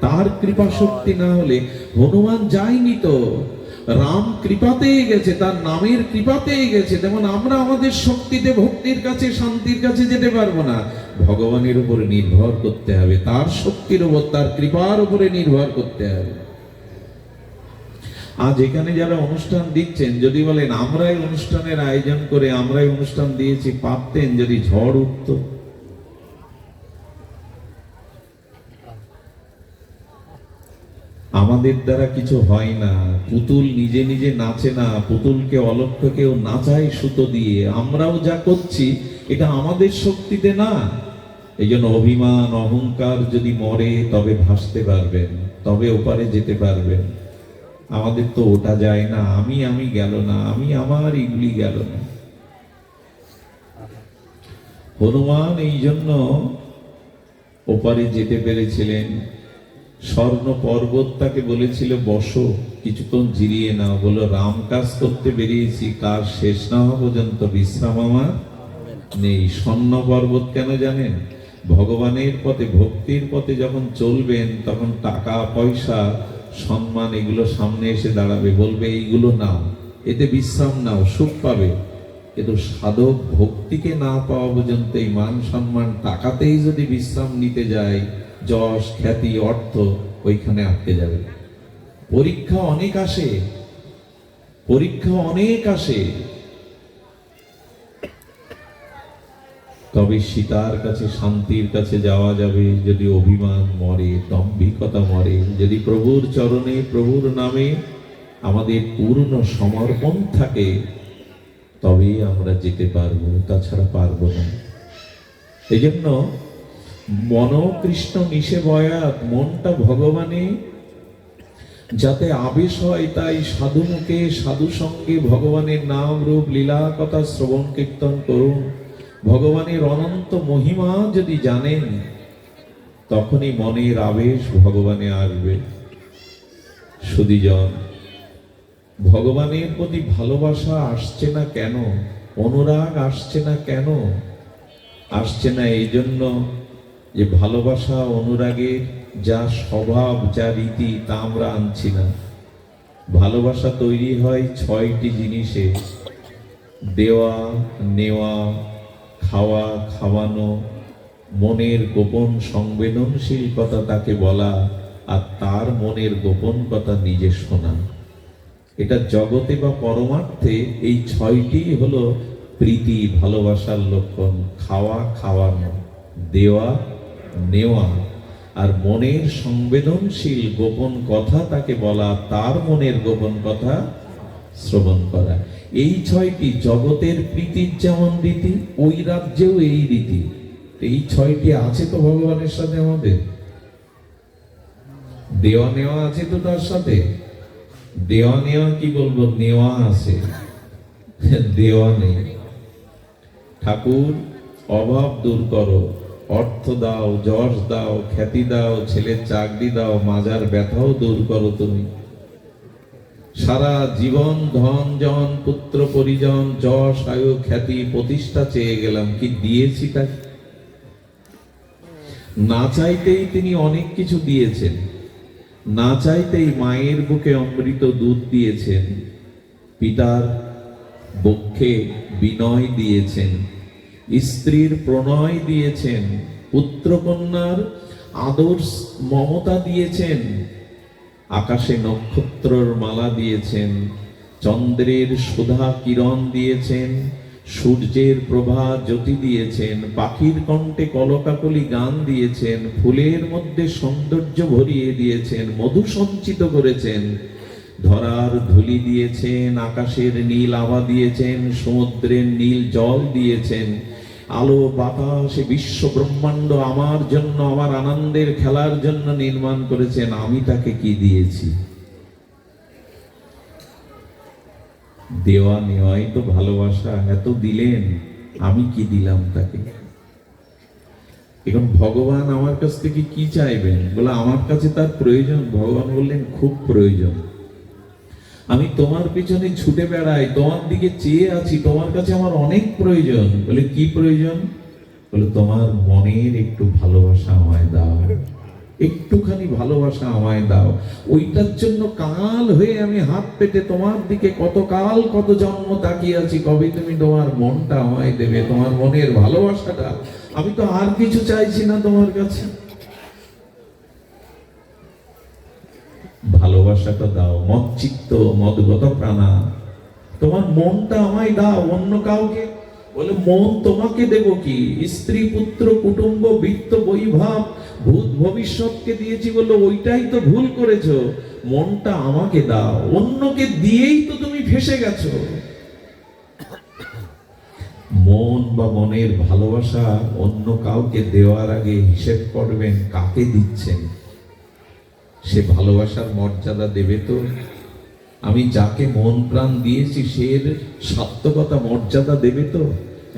তার কৃপা শক্তি না হলে, হনুমান যায়নি তো, রাম কৃপাতেই গেছে, তার নামের কৃপাতেই গেছে। যেমন আমরা আমাদের শক্তিতে ভক্তির কাছে, শান্তির কাছে যেতে পারবো না, ভগবানের উপরে নির্ভর করতে হবে, তার শক্তির উপর, তার কৃপার উপরে নির্ভর করতে হবে। আজ এখানে যারা অনুষ্ঠান দিচ্ছেন, যদি বলেন আমরাই অনুষ্ঠানের আয়োজন করে আমরাই অনুষ্ঠান দিয়েছি, পারতেন যদি ঝড় উঠতো। আমাদের দ্বারা কিছু হয় না। পুতুল নিজে নিজে নাচে না, পুতুলকে অলক্ষ কেউ নাচায় সুতো দিয়ে। আমরাও যা করছি এটা আমাদের শক্তিতে না। এই জন্য অভিমান, অহংকার যদি মরে তবে ভাসতে পারবেন, তবে ওপারে যেতে পারবেন। আমাদের তো ওটা যায় না, আমি গেল না, আমি আমার, এগুলি গেল না। হনুমান এই জন্য ওপারে যেতে পেরেছিলেন। স্বর্ণ পর্বত তাকে বলেছিল, বসো কিছুক্ষণ জিরিয়ে নাও। বলো, রাম কাজ করতে বেরিয়েছি, কাজ শেষ না হওয়া পর্যন্ত বিশ্রাম আমার নেই। স্বর্ণ পর্বত কেন জানেন? ভগবানের পথে, ভক্তির পথে যখন চলবেন, তখন টাকা পয়সা, সম্মান, এগুলো সামনে এসে দাঁড়াবে, বলবে এইগুলো নাও, এতে বিশ্রাম নাও, সুখ পাবে। কিন্তু সাধক ভক্তিকে না পাওয়া পর্যন্ত এই মান সম্মান টাকাতেই যদি বিশ্রাম নিতে যায়, যশ খ্যাতি অর্থ ওইখানে আটকে যাবে। পরীক্ষা অনেক আসে, পরীক্ষা অনেক আসে, তবে সীতার কাছে শান্তির কাছে যাওয়া যাবে যদি অভিমান মরে, দম্ভিকতা মরে, যদি প্রভুর চরণে প্রভুর নামে আমাদের পূর্ণ সমর্পণ থাকে, তবেই আমরা যেতে পারবো, তাছাড়া পারবো না। এই জন্য মন কৃষ্ণ নিশে বয়াত, মনটা ভগবানে যাতে আবেশ হয়, তাই সাধু মুখে সাধু সঙ্গে ভগবানের নাম রূপ লীলা কথা শ্রবণ কীর্তন করুন। ভগবানের অনন্ত মহিমা যদি জানেন, তখনই মনের আবেশ ভগবানে আসবে। সুধীজন, ভগবানের প্রতি ভালোবাসা আসছে না কেন? অনুরাগ আসছে না কেন? আসছে না এই জন্য যে ভালোবাসা অনুরাগের যা স্বভাব, যা রীতি, তা আমরা আনছি না। ভালোবাসা তৈরি হয় 6টি জিনিসে: দেওয়া, নেওয়া, খাওয়া, খাওয়ানো, মনের গোপন সংবেদনশীল কথা তাকে বলা, আর তার মনের গোপন কথা নিজে শোনা। এটা জগতে বা পরমার্থে এই 6টি হলো প্রীতি, ভালোবাসার লক্ষণ। খাওয়া, খাওয়ানো, দেওয়া, নেওয়া, আর মনের সংবেদনশীল গোপন কথা তাকে বলা, তার মনের গোপন কথা শ্রবণ করা। এই 6টি জগতের প্রীতির যেমন রীতি, ওই রাজ্যেও এই রীতি। এই 6টি আছে তো ভগবানের সাথে আমাদের। দেওয়া নেওয়া আছে তো তার সাথে। দেওয়া নেওয়া কি বলবো, নেওয়া আছে, দেওয়া নেই। ঠাকুর অভাব দূর করো, অর্থ দাও, যশ দাও, খ্যাতি দাও, ছেলের চাকরি দাও, মাজার ব্যথাও দূর করো তুমি। সারা জীবন ধন জন পুত্র পরিজন যশ আয়ু খ্যাতি প্রতিষ্ঠা চেয়ে গেলাম, কি দিয়েছি তাকে? না চাইতেই তিনি অনেক কিছু দিয়েছেন। না চাইতেই মায়ের বুকে অমৃত দুধ দিয়েছেন, পিতার বক্ষে বিনয় দিয়েছেন, স্ত্রীর প্রণয় দিয়েছেন, পুত্রকন্যার আদর মমতা দিয়েছেন, আকাশে নক্ষত্রর মালা দিয়েছেন, চন্দ্রের সুধা কিরণ দিয়েছেন, সূর্যের প্রভা জ্যোতি দিয়েছেন, পাখির কণ্ঠে কলকাকলি গান দিয়েছেন, ফুলের মধ্যে সৌন্দর্য ভরিয়ে দিয়েছেন, মধু সঞ্চিত করেছেন, ধরার ধুলি দিয়েছেন, আকাশের নীল আভা দিয়েছেন, সমুদ্রের নীল জল দিয়েছেন, আলো বাতাসে বিশ্ব ব্রহ্মাণ্ড আমার জন্য, আমার আনন্দের খেলার জন্য নির্মাণ করেছেন। আমি তাকে কি দিয়েছি? দেওয়া নেওয়াই তো ভালোবাসা। এত দিলেন, আমি কি দিলাম তাকে? এখন ভগবান আমার কাছ থেকে কি চাইবেন? বলে আমার কাছে তার প্রয়োজন। ভগবান বললেন খুব প্রয়োজন। আমি তোমার পিছনে ছুটে বেড়াই, তোমার দিকে চেয়ে আছি, তোমার কাছে আমার অনেক প্রয়োজন। বলে কি প্রয়োজন? বলে তোমার মনের একটু ভালোবাসা আমায় দাও, একটুখানি ভালোবাসা আমায় দাও। ওইটার জন্য কাল হয়ে আমি হাত পেতে তোমার দিকে কত কাল কত জন্ম তাকিয়ে আছি, কবে তুমি তোমার মনটা আমায় দেবে, তোমার মনের ভালোবাসাটা। আমি তো আর কিছু চাইছি না তোমার কাছে। ভালোবাসাটা দাও, মচ্চিত্ত মদগত প্রাণা, তোমার মনটা আমায় দাও, অন্য কাউকে। বলে মন তোমাকে দেব কি? স্ত্রী পুত্র কুটুম্ব বৃত্ত বৈভব ভূত ভবিষ্যৎকে দিয়েছি, বললো ওইটাই তো ভুল করেছো। মনটা আমাকে দাও, অন্যকে দিয়েই তো তুমি ফেসে গেছো। মন বা মনের ভালোবাসা অন্য কাউকে দেওয়ার আগে হিসেব করবেন কাকে দিচ্ছেন। সে ভালোবাসার মর্যাদা দেবে তো? আমি যাকে মন প্রাণ দিয়েছি সে সার্থকতা মর্যাদা দেবে তো?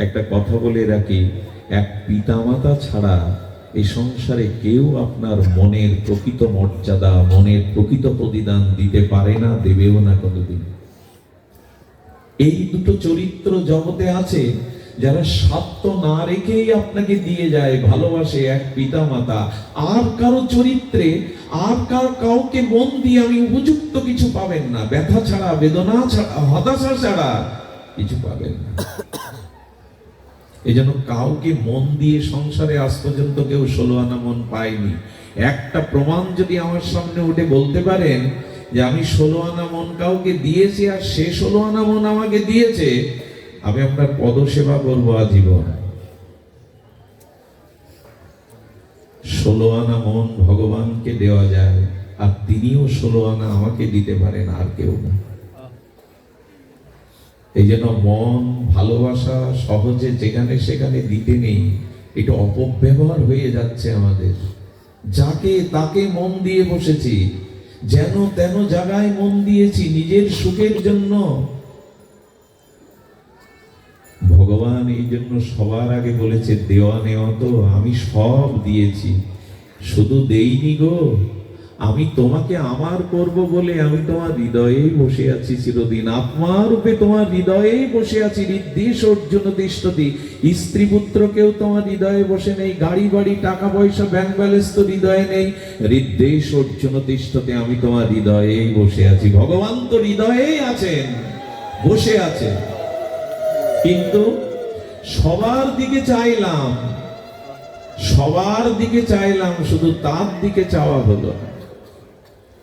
একটা কথা বলে রাখি, এক পিতামাতা ছাড়া এই সংসারে কেউ আপনার মনের প্রকৃত মর্যাদা, মনের প্রকৃত প্রতিদান দিতে পারে না, দেবেও না কোনোদিন। এই দুটো চরিত্র জগতে আছে যারা স্বার্থ না রেখেই আপনাকে দিয়ে যায়, ভালোবাসে, এক পিতা মাতা। আর কারো চরিত্রে আর কাউকে মন দিয়ে আমি উপযুক্ত কিছু পাবেন না, ব্যথা ছাড়া, বেদনা ছাড়া, হতাশা ছাড়া কিছু পাবেন না। এই জন্য কাউকে মন দিয়ে সংসারে আজ পর্যন্ত কেউ 16 আনা মন পায়নি। একটা প্রমাণ যদি আমার সামনে উঠে বলতে পারেন যে আমি 16 আনা মন কাউকে দিয়েছি আর সে 16 আনা মন আমাকে দিয়েছে, আমি আপনার পদসেবা করবো আজীবন। 16 আনা মন ভগবানকে দেওয়া যায়, আর তিনিও 16 আনা আমাকে দিতে পারেন, আর কেউ না। এই জন্য মন, ভালোবাসা সহজে যেখানে সেখানে দিতে নেই। এটা অপব্যবহার হয়ে যাচ্ছে আমাদের। যাকে তাকে মন দিয়ে বসেছি, যেন তেন জায়গায় মন দিয়েছি নিজের সুখের জন্য। ভগবান এই জন্য সবার আগে বলেছে, দেওয়া নেওয়া তো আমি সব দিয়েছি, শুধু দেইনি গো, আমি তোমাকে আমার করব বলে আমি তোমার হৃদয়েই বসে আছি চিরদিন। আত্মা রূপে তোমার হৃদয়েই বসে আছি। হৃদ্দেশ অর্জুন তিষ্ঠতি। স্ত্রী পুত্র কেউ তোমার হৃদয়ে বসে নেই, গাড়ি বাড়ি টাকা পয়সা ব্যাংক ব্যালেন্স তো হৃদয়ে নেই। হৃদ্দেশ অর্জুন তিষ্ঠতি, আমি তোমার হৃদয়েই বসে আছি। ভগবান তো হৃদয়েই আছেন, বসে আছেন। কিন্তু সবার দিকে চাইলাম, সবার দিকে চাইলাম, শুধু তার দিকে চাওয়া হলো না।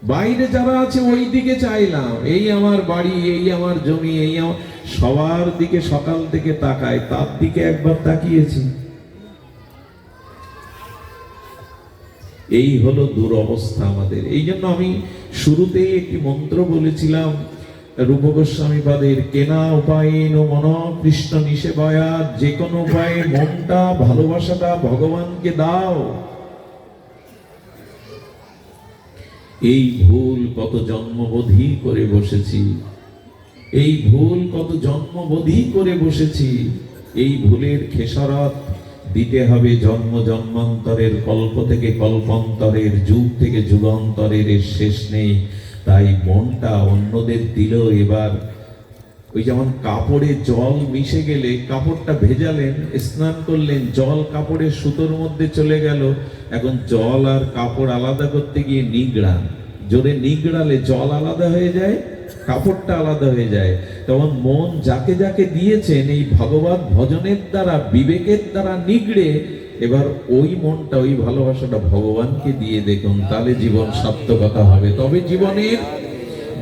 বাইরে যারা আছে ওই দিকে চাইলাম, এই আমার বাড়ি, এই আমার জমি, এই আমার, সবার দিকে সকাল থেকে তাকায়, তার দিকে একবার তাকিয়েছি। এই হলো দুরবস্থা আমাদের। এই জন্য আমি শুরুতেই একটি মন্ত্র বলেছিলাম, রূপ গোস্বামী পাদের, কেনা উপায়েন মন কৃষ্ণ নিষেবয়া। যে কোনো উপায়ে মনটা, ভালোবাসাটা ভগবানকে দাও। এই ভুল কত জন্মবোধি করে বসেছি, এই ভুল কত জন্মবোধি করে বসেছি। এই ভুলের খেসারত দিতে হবে জন্ম জন্মান্তরের, কল্প থেকে কল্পান্তরের, যুগ থেকে যুগান্তরের, এর শেষ নেই। তাই মনটা অন্যদের দিলেও এবার ওই যেমন কাপড়ে জল মিশে গেলে, কাপড়টা ভেজালেন, স্নান করলেন, জল কাপড়ের সুতোর মধ্যে চলে গেল, এখন জল আর কাপড় আলাদা করতে গিয়ে নিগড়ান, জোরে নিগড়ালে জল আলাদা হয়ে যায়, কাপড়টা আলাদা হয়ে যায়। তখন মন যাকে যাকে দিয়েছেন এই ভগবত ভজনের দ্বারা, বিবেকের দ্বারা নিগড়ে এবার ওই মনটা, ওই ভালোবাসাটা ভগবানকে দিয়ে দেখুন, তাহলে জীবন সার্থকতা হবে। তবে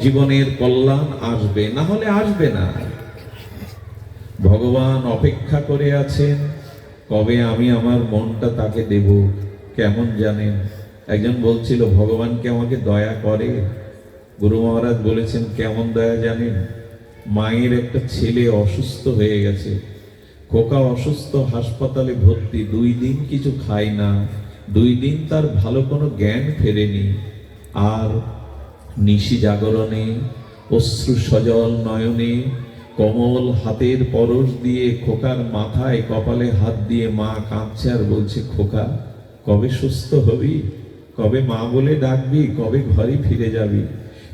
জীবনের কল্যাণ আসবে, না হলে আসবে না। ভগবান অপেক্ষা করে আছেন কবে আমি আমার মনটা তাকে দেব। কেমন জানেন, একজন বলছিল ভগবানকে আমাকে দয়া করে। গুরু মহারাজ বলেছেন কেমন দয়া জানেন, মায়ের একটা ছেলে অসুস্থ হয়ে গেছে, খোকা অসুস্থ, হাসপাতালে ভর্তি, 2 দিন কিছু খায় না, 2 দিন তার ভালো কোনো জ্ঞান ফেরেনি। আর নিশি জাগরণে, অশ্রু সজল নয়নে, কমল হাতের পরশ দিয়ে খোকার মাথায় কপালে হাত দিয়ে মা কাঁদছে আর বলছে, খোকা কবে সুস্থ হবি, কবে মা বলে ডাকবি, কবে ঘরে ফিরে যাবি।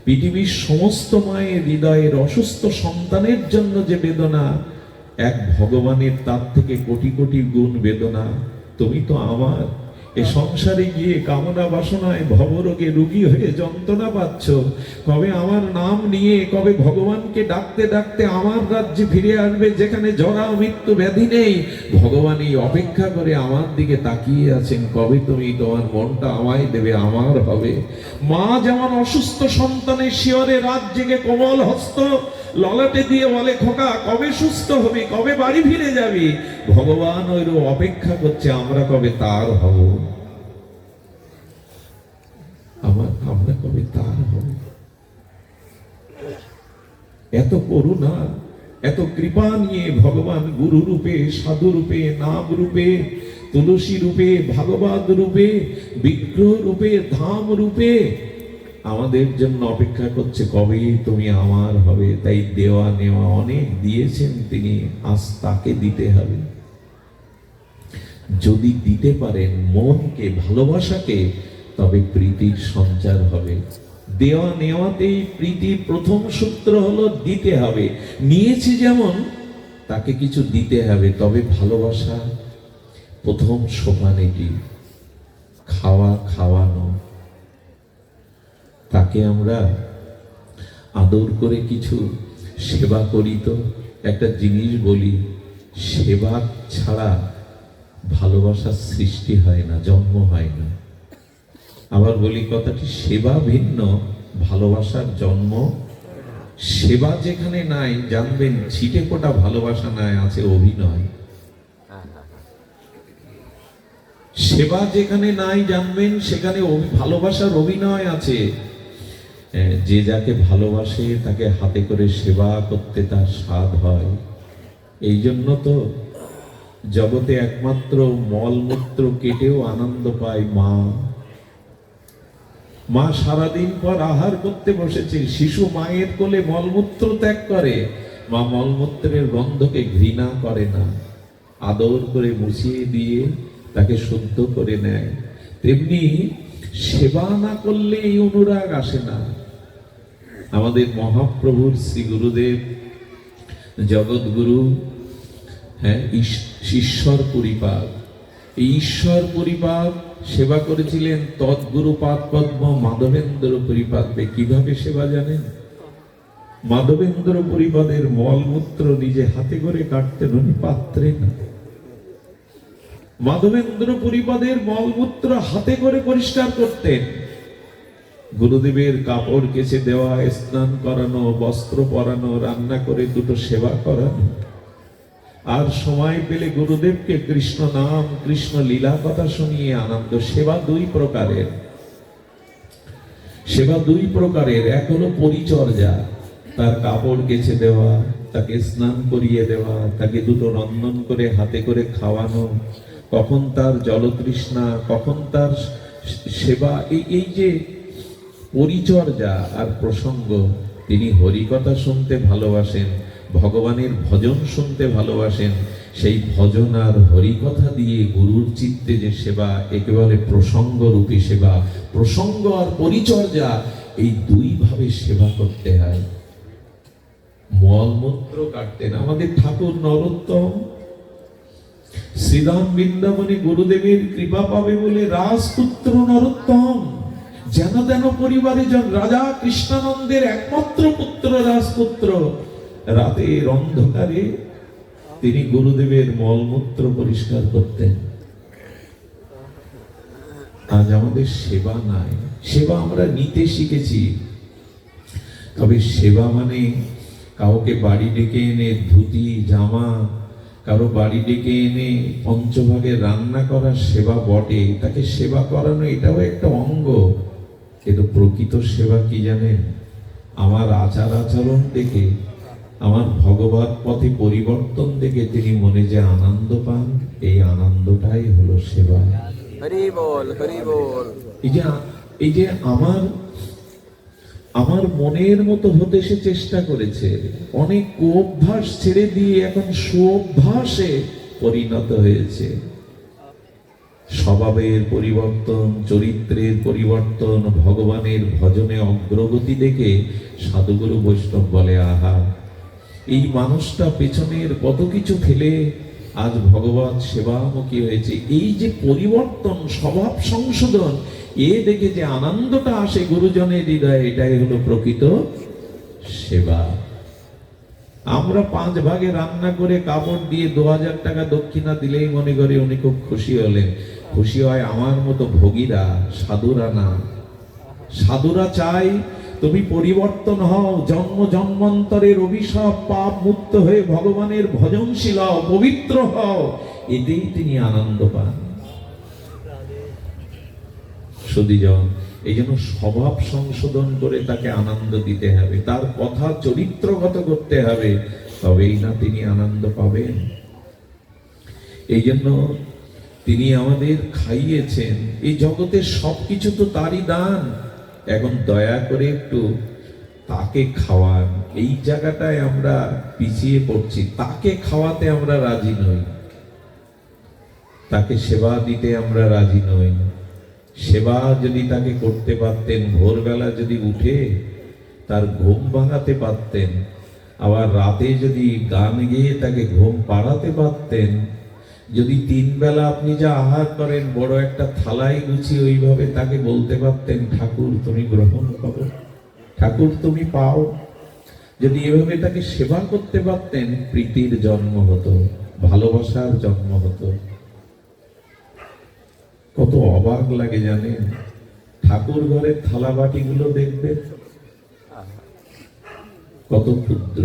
পৃথিবীর সমস্ত মায়ের হৃদয়ের অসুস্থ সন্তানের জন্য যে বেদনা, এক ভগবানের তার থেকে কোটি কোটি গুণ বেদনা। তুমি তো আমার, এ সংসারে গিয়ে কামনা বাসনায় ভবরোগে রোগী হয়ে যন্ত্রণা পাচ্ছ, কবে আমার নাম নিয়ে, কবে ভগবানকে ডাকতে ডাকতে আমার রাজ্যে ফিরে আসবে যেখানে জরা মৃত্যু ব্যাধি নেই। ভগবান এই অপেক্ষা করে আমার দিকে তাকিয়ে আছেন, কবে তুমি তোমার মনটা আমায় দেবে, আমার হবে। মা যেমন অসুস্থ সন্তানের শিয়রে রাত জেগে কোমল হস্ত ললাটে দিয়ে বলে, খোকা কবে সুস্থ হবি, কবে বাড়ি ফিরে যাবি। ভগবান ওইরূপ অপেক্ষা করছে আমরা কবে তার হব, আমরা কবে তার হব। এত করুণা, এত কৃপা নিয়ে ভগবান গুরু রূপে, সাধু রূপে, নাম রূপে, তুলসী রূপে, ভাগবত রূপে, বিগ্রহ রূপে, ধাম রূপে আমাদের জন্য অপেক্ষা করছে, কবে তুমি আমার হবে। তাই দেওয়া নেওয়া অনেক দিয়েছেন তিনি, আজ তাকে দিতে হবে। যদি দিতে পারেন মনকে, ভালোবাসাকে, তবে প্রীতির সঞ্চার হবে। দেওয়া নেওয়াতেই প্রীতির প্রথম সূত্র হলো দিতে হবে। নিয়েছি যেমন তাকে কিছু দিতে হবে, তবে ভালোবাসা প্রথম সোপান এটি। খাওয়ানো, তাকে আমরা আদর করে কিছু সেবা করি তো, একটা জিনিস বলি, সেবা ছাড়া ভালোবাসার সৃষ্টি হয় না, জন্ম হয় না। আবার বলি কথাটি, সেবা ভিন্ন, ভালোবাসার জন্ম। সেবা যেখানে নাই, জানবেন ছিটে ফোটা ভালোবাসা নাই, আছে অভিনয়। সেবা যেখানে নাই, জানবেন সেখানে ভালোবাসার অভিনয় আছে। যে যাকে ভালোবাসে তাকে হাতে করে সেবা করতে তার স্বাদ হয়। এই জন্য তো জগতে একমাত্র মলমূত্র কেটেও আনন্দ পায় মা। মা সারাদিন পর আহার করতে বসেছে, শিশু মায়ের কোলে মলমূত্র ত্যাগ করে, মা মলমূত্রের গন্ধকে ঘৃণা করে না, আদর করে মুছিয়ে দিয়ে তাকে শুদ্ধ করে নেয়। তেমনি সেবা না করলে এই অনুরাগ আসে না। আমাদের মহাপ্রভুর শ্রী গুরুদেব জগৎগুরু, ঈশ্বর পরিপাক, এই ঈশ্বর পরিপাক সেবা করেছিলেন তৎগুরু পাদ পদ্ম মাধবেন্দ্র পরিপাদে। কিভাবে সেবা জানেন? মাধবেন্দ্র পরিপাদের মলমূত্র নিজে হাতে করে কাটতেন, উনি পাত্রে না। মাধবেন্দ্র পরিপাদের মলমূত্র হাতে করে পরিষ্কার করতেন। গুরুদেবের কাপড় কেচে দেওয়া, স্নান করানো, বস্ত্র পরানো, রান্না করে দুটো সেবা করানো, আর সময় পেলে গুরুদেবকে কৃষ্ণ নাম, কৃষ্ণ লীলা কথা শুনিয়ে আনন্দ। সেবা দুই প্রকারের, সেবা দুই প্রকারের। এক হলো পরিচর্যা, তার কাপড় কেচে দেওয়া, তাকে স্নান করিয়ে দেওয়া, তাকে দুটো রন্ধন করে হাতে করে খাওয়ানো, কখন তার জলতৃষ্ণা, কখন তার সেবা। এই যে পরিচর্যা আর প্রসঙ্গ। তিনি হরিকথা শুনতে ভালোবাসেন, ভগবানের ভজন শুনতে ভালোবাসেন। সেই ভজন আর হরিকথা দিয়ে গুরুর চিত্তে যে সেবা, একেবারে প্রসঙ্গ রূপী সেবা। প্রসঙ্গ আর পরিচর্যা, এই দুই ভাবে সেবা করতে হয়। মলমূত্র কাটতেন আমাদের ঠাকুর নরোত্তম। শ্রীরাম বৃন্দাবনে গুরুদেবের কৃপা পাবে বলে রাজপুত্র নরোত্তম, যেন তেন পরিবারে রাজা কৃষ্ণানন্দের একমাত্র পুত্র রাজপুত্র, রাতের অন্ধকারে তিনি গুরুদেবের মলমূত্র পরিষ্কার করতেন। আজ আমাদের সেবা নাই। সেবা আমরা নিতে শিখেছি, তবে সেবা মানে কাউকে বাড়ি ডেকে এনে ধুতি জামা, কারো বাড়ি ডেকে এনে পঞ্চভাগে রান্না করার সেবা বটে, তাকে সেবা করানো এটাও একটা অঙ্গ। কিন্তু প্রকৃত সেবা কি জানেন? আমার আচার আচরণ দেখে, আমার ভগবত পথে পরিবর্তন দেখে তিনি মনে যে আনন্দ পান, এই আনন্দটাই হলো সেবা। হরি বল, হরি বল। এই যে আমার মনের মতো হতে সে চেষ্টা করেছে, অনেক অভ্যাস ছেড়ে দিয়ে এখন সুঅভ্যাসে পরিণত হয়েছে। স্বভাবের পরিবর্তন, চরিত্রের পরিবর্তন, ভগবানের ভজনে অগ্রগতি দেখে সাধুগুরু বৈষ্ণব বলে, আহা, এই মানুষটা পেছনের কত কিছু ফেলে আজ ভগবত সেবামুখী হয়েছে। এই যে পরিবর্তন, স্বভাব সংশোধন, এ দেখে যে আনন্দটা আসে গুরুজনের হৃদয়ে, এটাই হলো প্রকৃত সেবা। আমরা 5 ভাগে রান্না করে কাপড় দিয়ে 2000 টাকা দক্ষিণা দিলেই মনে করি উনি খুব খুশি হলেন। খুশি হয় আমার মতো ভোগীরা, সাধুরা না। সাধুরা চাই তুমি পরিবর্তন হও, জন্ম জন্মান্তরের অভিশাপ পাপ মুক্ত হয়ে ভগবানের ভজনশীল হও, পবিত্র হও, এতেই তিনি আনন্দ পান। সুধীজন, এই জন্য স্বভাব সংশোধন করে তাকে আনন্দ দিতে হবে, তার কথা চরিত্রগত করতে হবে, তবেই না তিনি আনন্দ পাবেন। এই জন্য তিনি আমাদের খাইয়েছেন। এই জগতের সবকিছু তো তারই দান। এখন দয়া করে একটু তাকে খাওয়ান। এই জায়গাটায় আমরা পিছিয়ে পড়ছি, তাকে খাওয়াতে আমরা রাজি নই, তাকে সেবা দিতে আমরা রাজি নই। সেবা যদি তাকে করতে পারতেন, ভোরবেলা যদি উঠে তার ঘুম ভাঙাতে পারতেন, আবার রাতে যদি গান গেয়ে তাকে ঘুম পাড়াতে পারতেন, যদি 3 বেলা আপনি যা আহার করেন বড় একটা থালায় গুছিয়ে ওইভাবে তাকে বলতে পারতেন, ঠাকুর তুমি গ্রহণ করো, ঠাকুর তুমি পাও, যদি এভাবে তাকে সেবা করতে পারতেন, প্রীতির জন্ম হতো, ভালোবাসার জন্ম হতো। কত অবাক লাগে জানেন, ঠাকুর ঘরের থালা বাটিগুলো দেখবেন কত ক্ষুদ্র।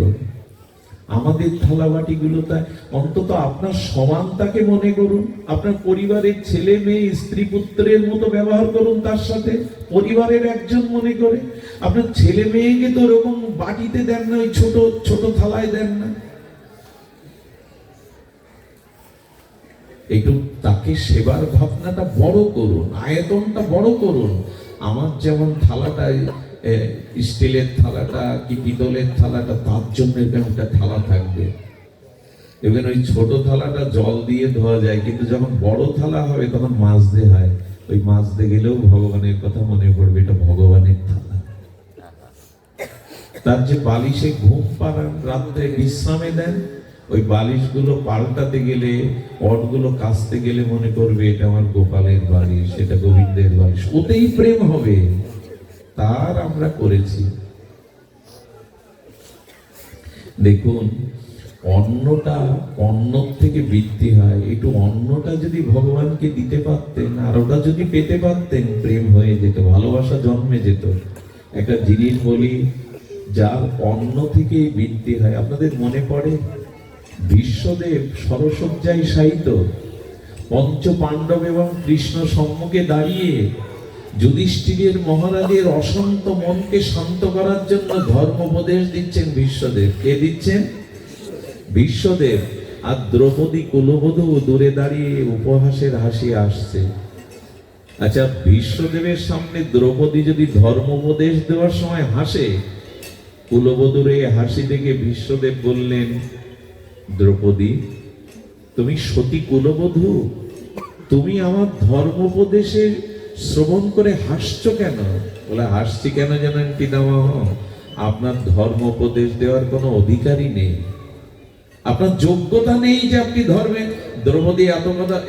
আমাদের থালা বাটিগুলো তা অন্তত আপনার সমান তাকে মনে করুন, আপনার পরিবারের ছেলে মেয়ে স্ত্রী পুত্রের মতো ব্যবহার করুন, তার সাথে পরিবারের একজন মনে করে। আপনার ছেলে মেয়েকে তো ওরকম বাটিতে দেন না, ওই ছোট ছোট থালায় দেন না। একটু তাকে সেবার ভাবনাটা বড় করুন, আয়তনটা বড় করুন। আমার যেমন থালাটা স্টিলের থালাটা কি পিতলের থালাটা, তার জন্য একটা থালা থাকবে। এবার ওই ছোট থালাটা জল দিয়ে ধোয়া যায়, কিন্তু যখন বড় থালা হবে তখন মাজতে হয়। ওই মাজতে গেলেও ভগবানের কথা মনে পড়বে, এটা ভগবানের থালা। তার যে বালিশে ঘুম পাড়ান, রাত্রে বিশ্রামে দেন, ওই বালিশগুলো পাল্টাতে গেলে, পটগুলো কাচতে গেলে মনে করবে এটা আমার গোপালের বালিশ, এটা গোবিন্দের বালিশ, ওতেই প্রেম হবে। তার আমরা করেছি। দেখুন, অন্নটা অন্নর থেকে বৃদ্ধি হয়। একটু অন্নটা যদি ভগবানকে দিতে পারতেন, আর ওটা যদি পেতে পারতেন, প্রেম হয়ে যেত, ভালোবাসা জন্মে যেত। একটা জিনিস বলি, যার অন্ন থেকে বৃদ্ধি হয়, আপনাদের মনে পড়ে বিশ্বদেব সরসজ্জায় শায়িত, পঞ্চ পাণ্ডব এবং কৃষ্ণ সম্মুখে দাঁড়িয়ে যুধিষ্ঠিরের মহারাজের অশান্ত মনকে শান্ত করার জন্য ধর্মোপদেশ দিচ্ছেন বিশ্বদেব। কে দিচ্ছেন? বিশ্বদেব। আর দ্রৌপদী কুলবধূ দূরে দাঁড়িয়ে উপহাসের হাসি আসছে। আচ্ছা, বিশ্বদেবের সামনে দ্রৌপদী যদি ধর্মোপদেশ দেওয়ার সময় হাসে, কুলবধূর এই হাসি দেখে বিশ্বদেব বললেন, দ্রৌপদী, তুমি সতী কুলবধূ, তুমি আমার ধর্মোপদেশে শ্রবণ করে হাসছো কেন? বলে, হাসছি কেন জানেন পিতামহ? আপনার ধর্মোপদেশ দেওয়ার কোনো অধিকারই নেই, আপনার যোগ্যতা নেই যে আপনি ধর্মে। দ্রৌপদী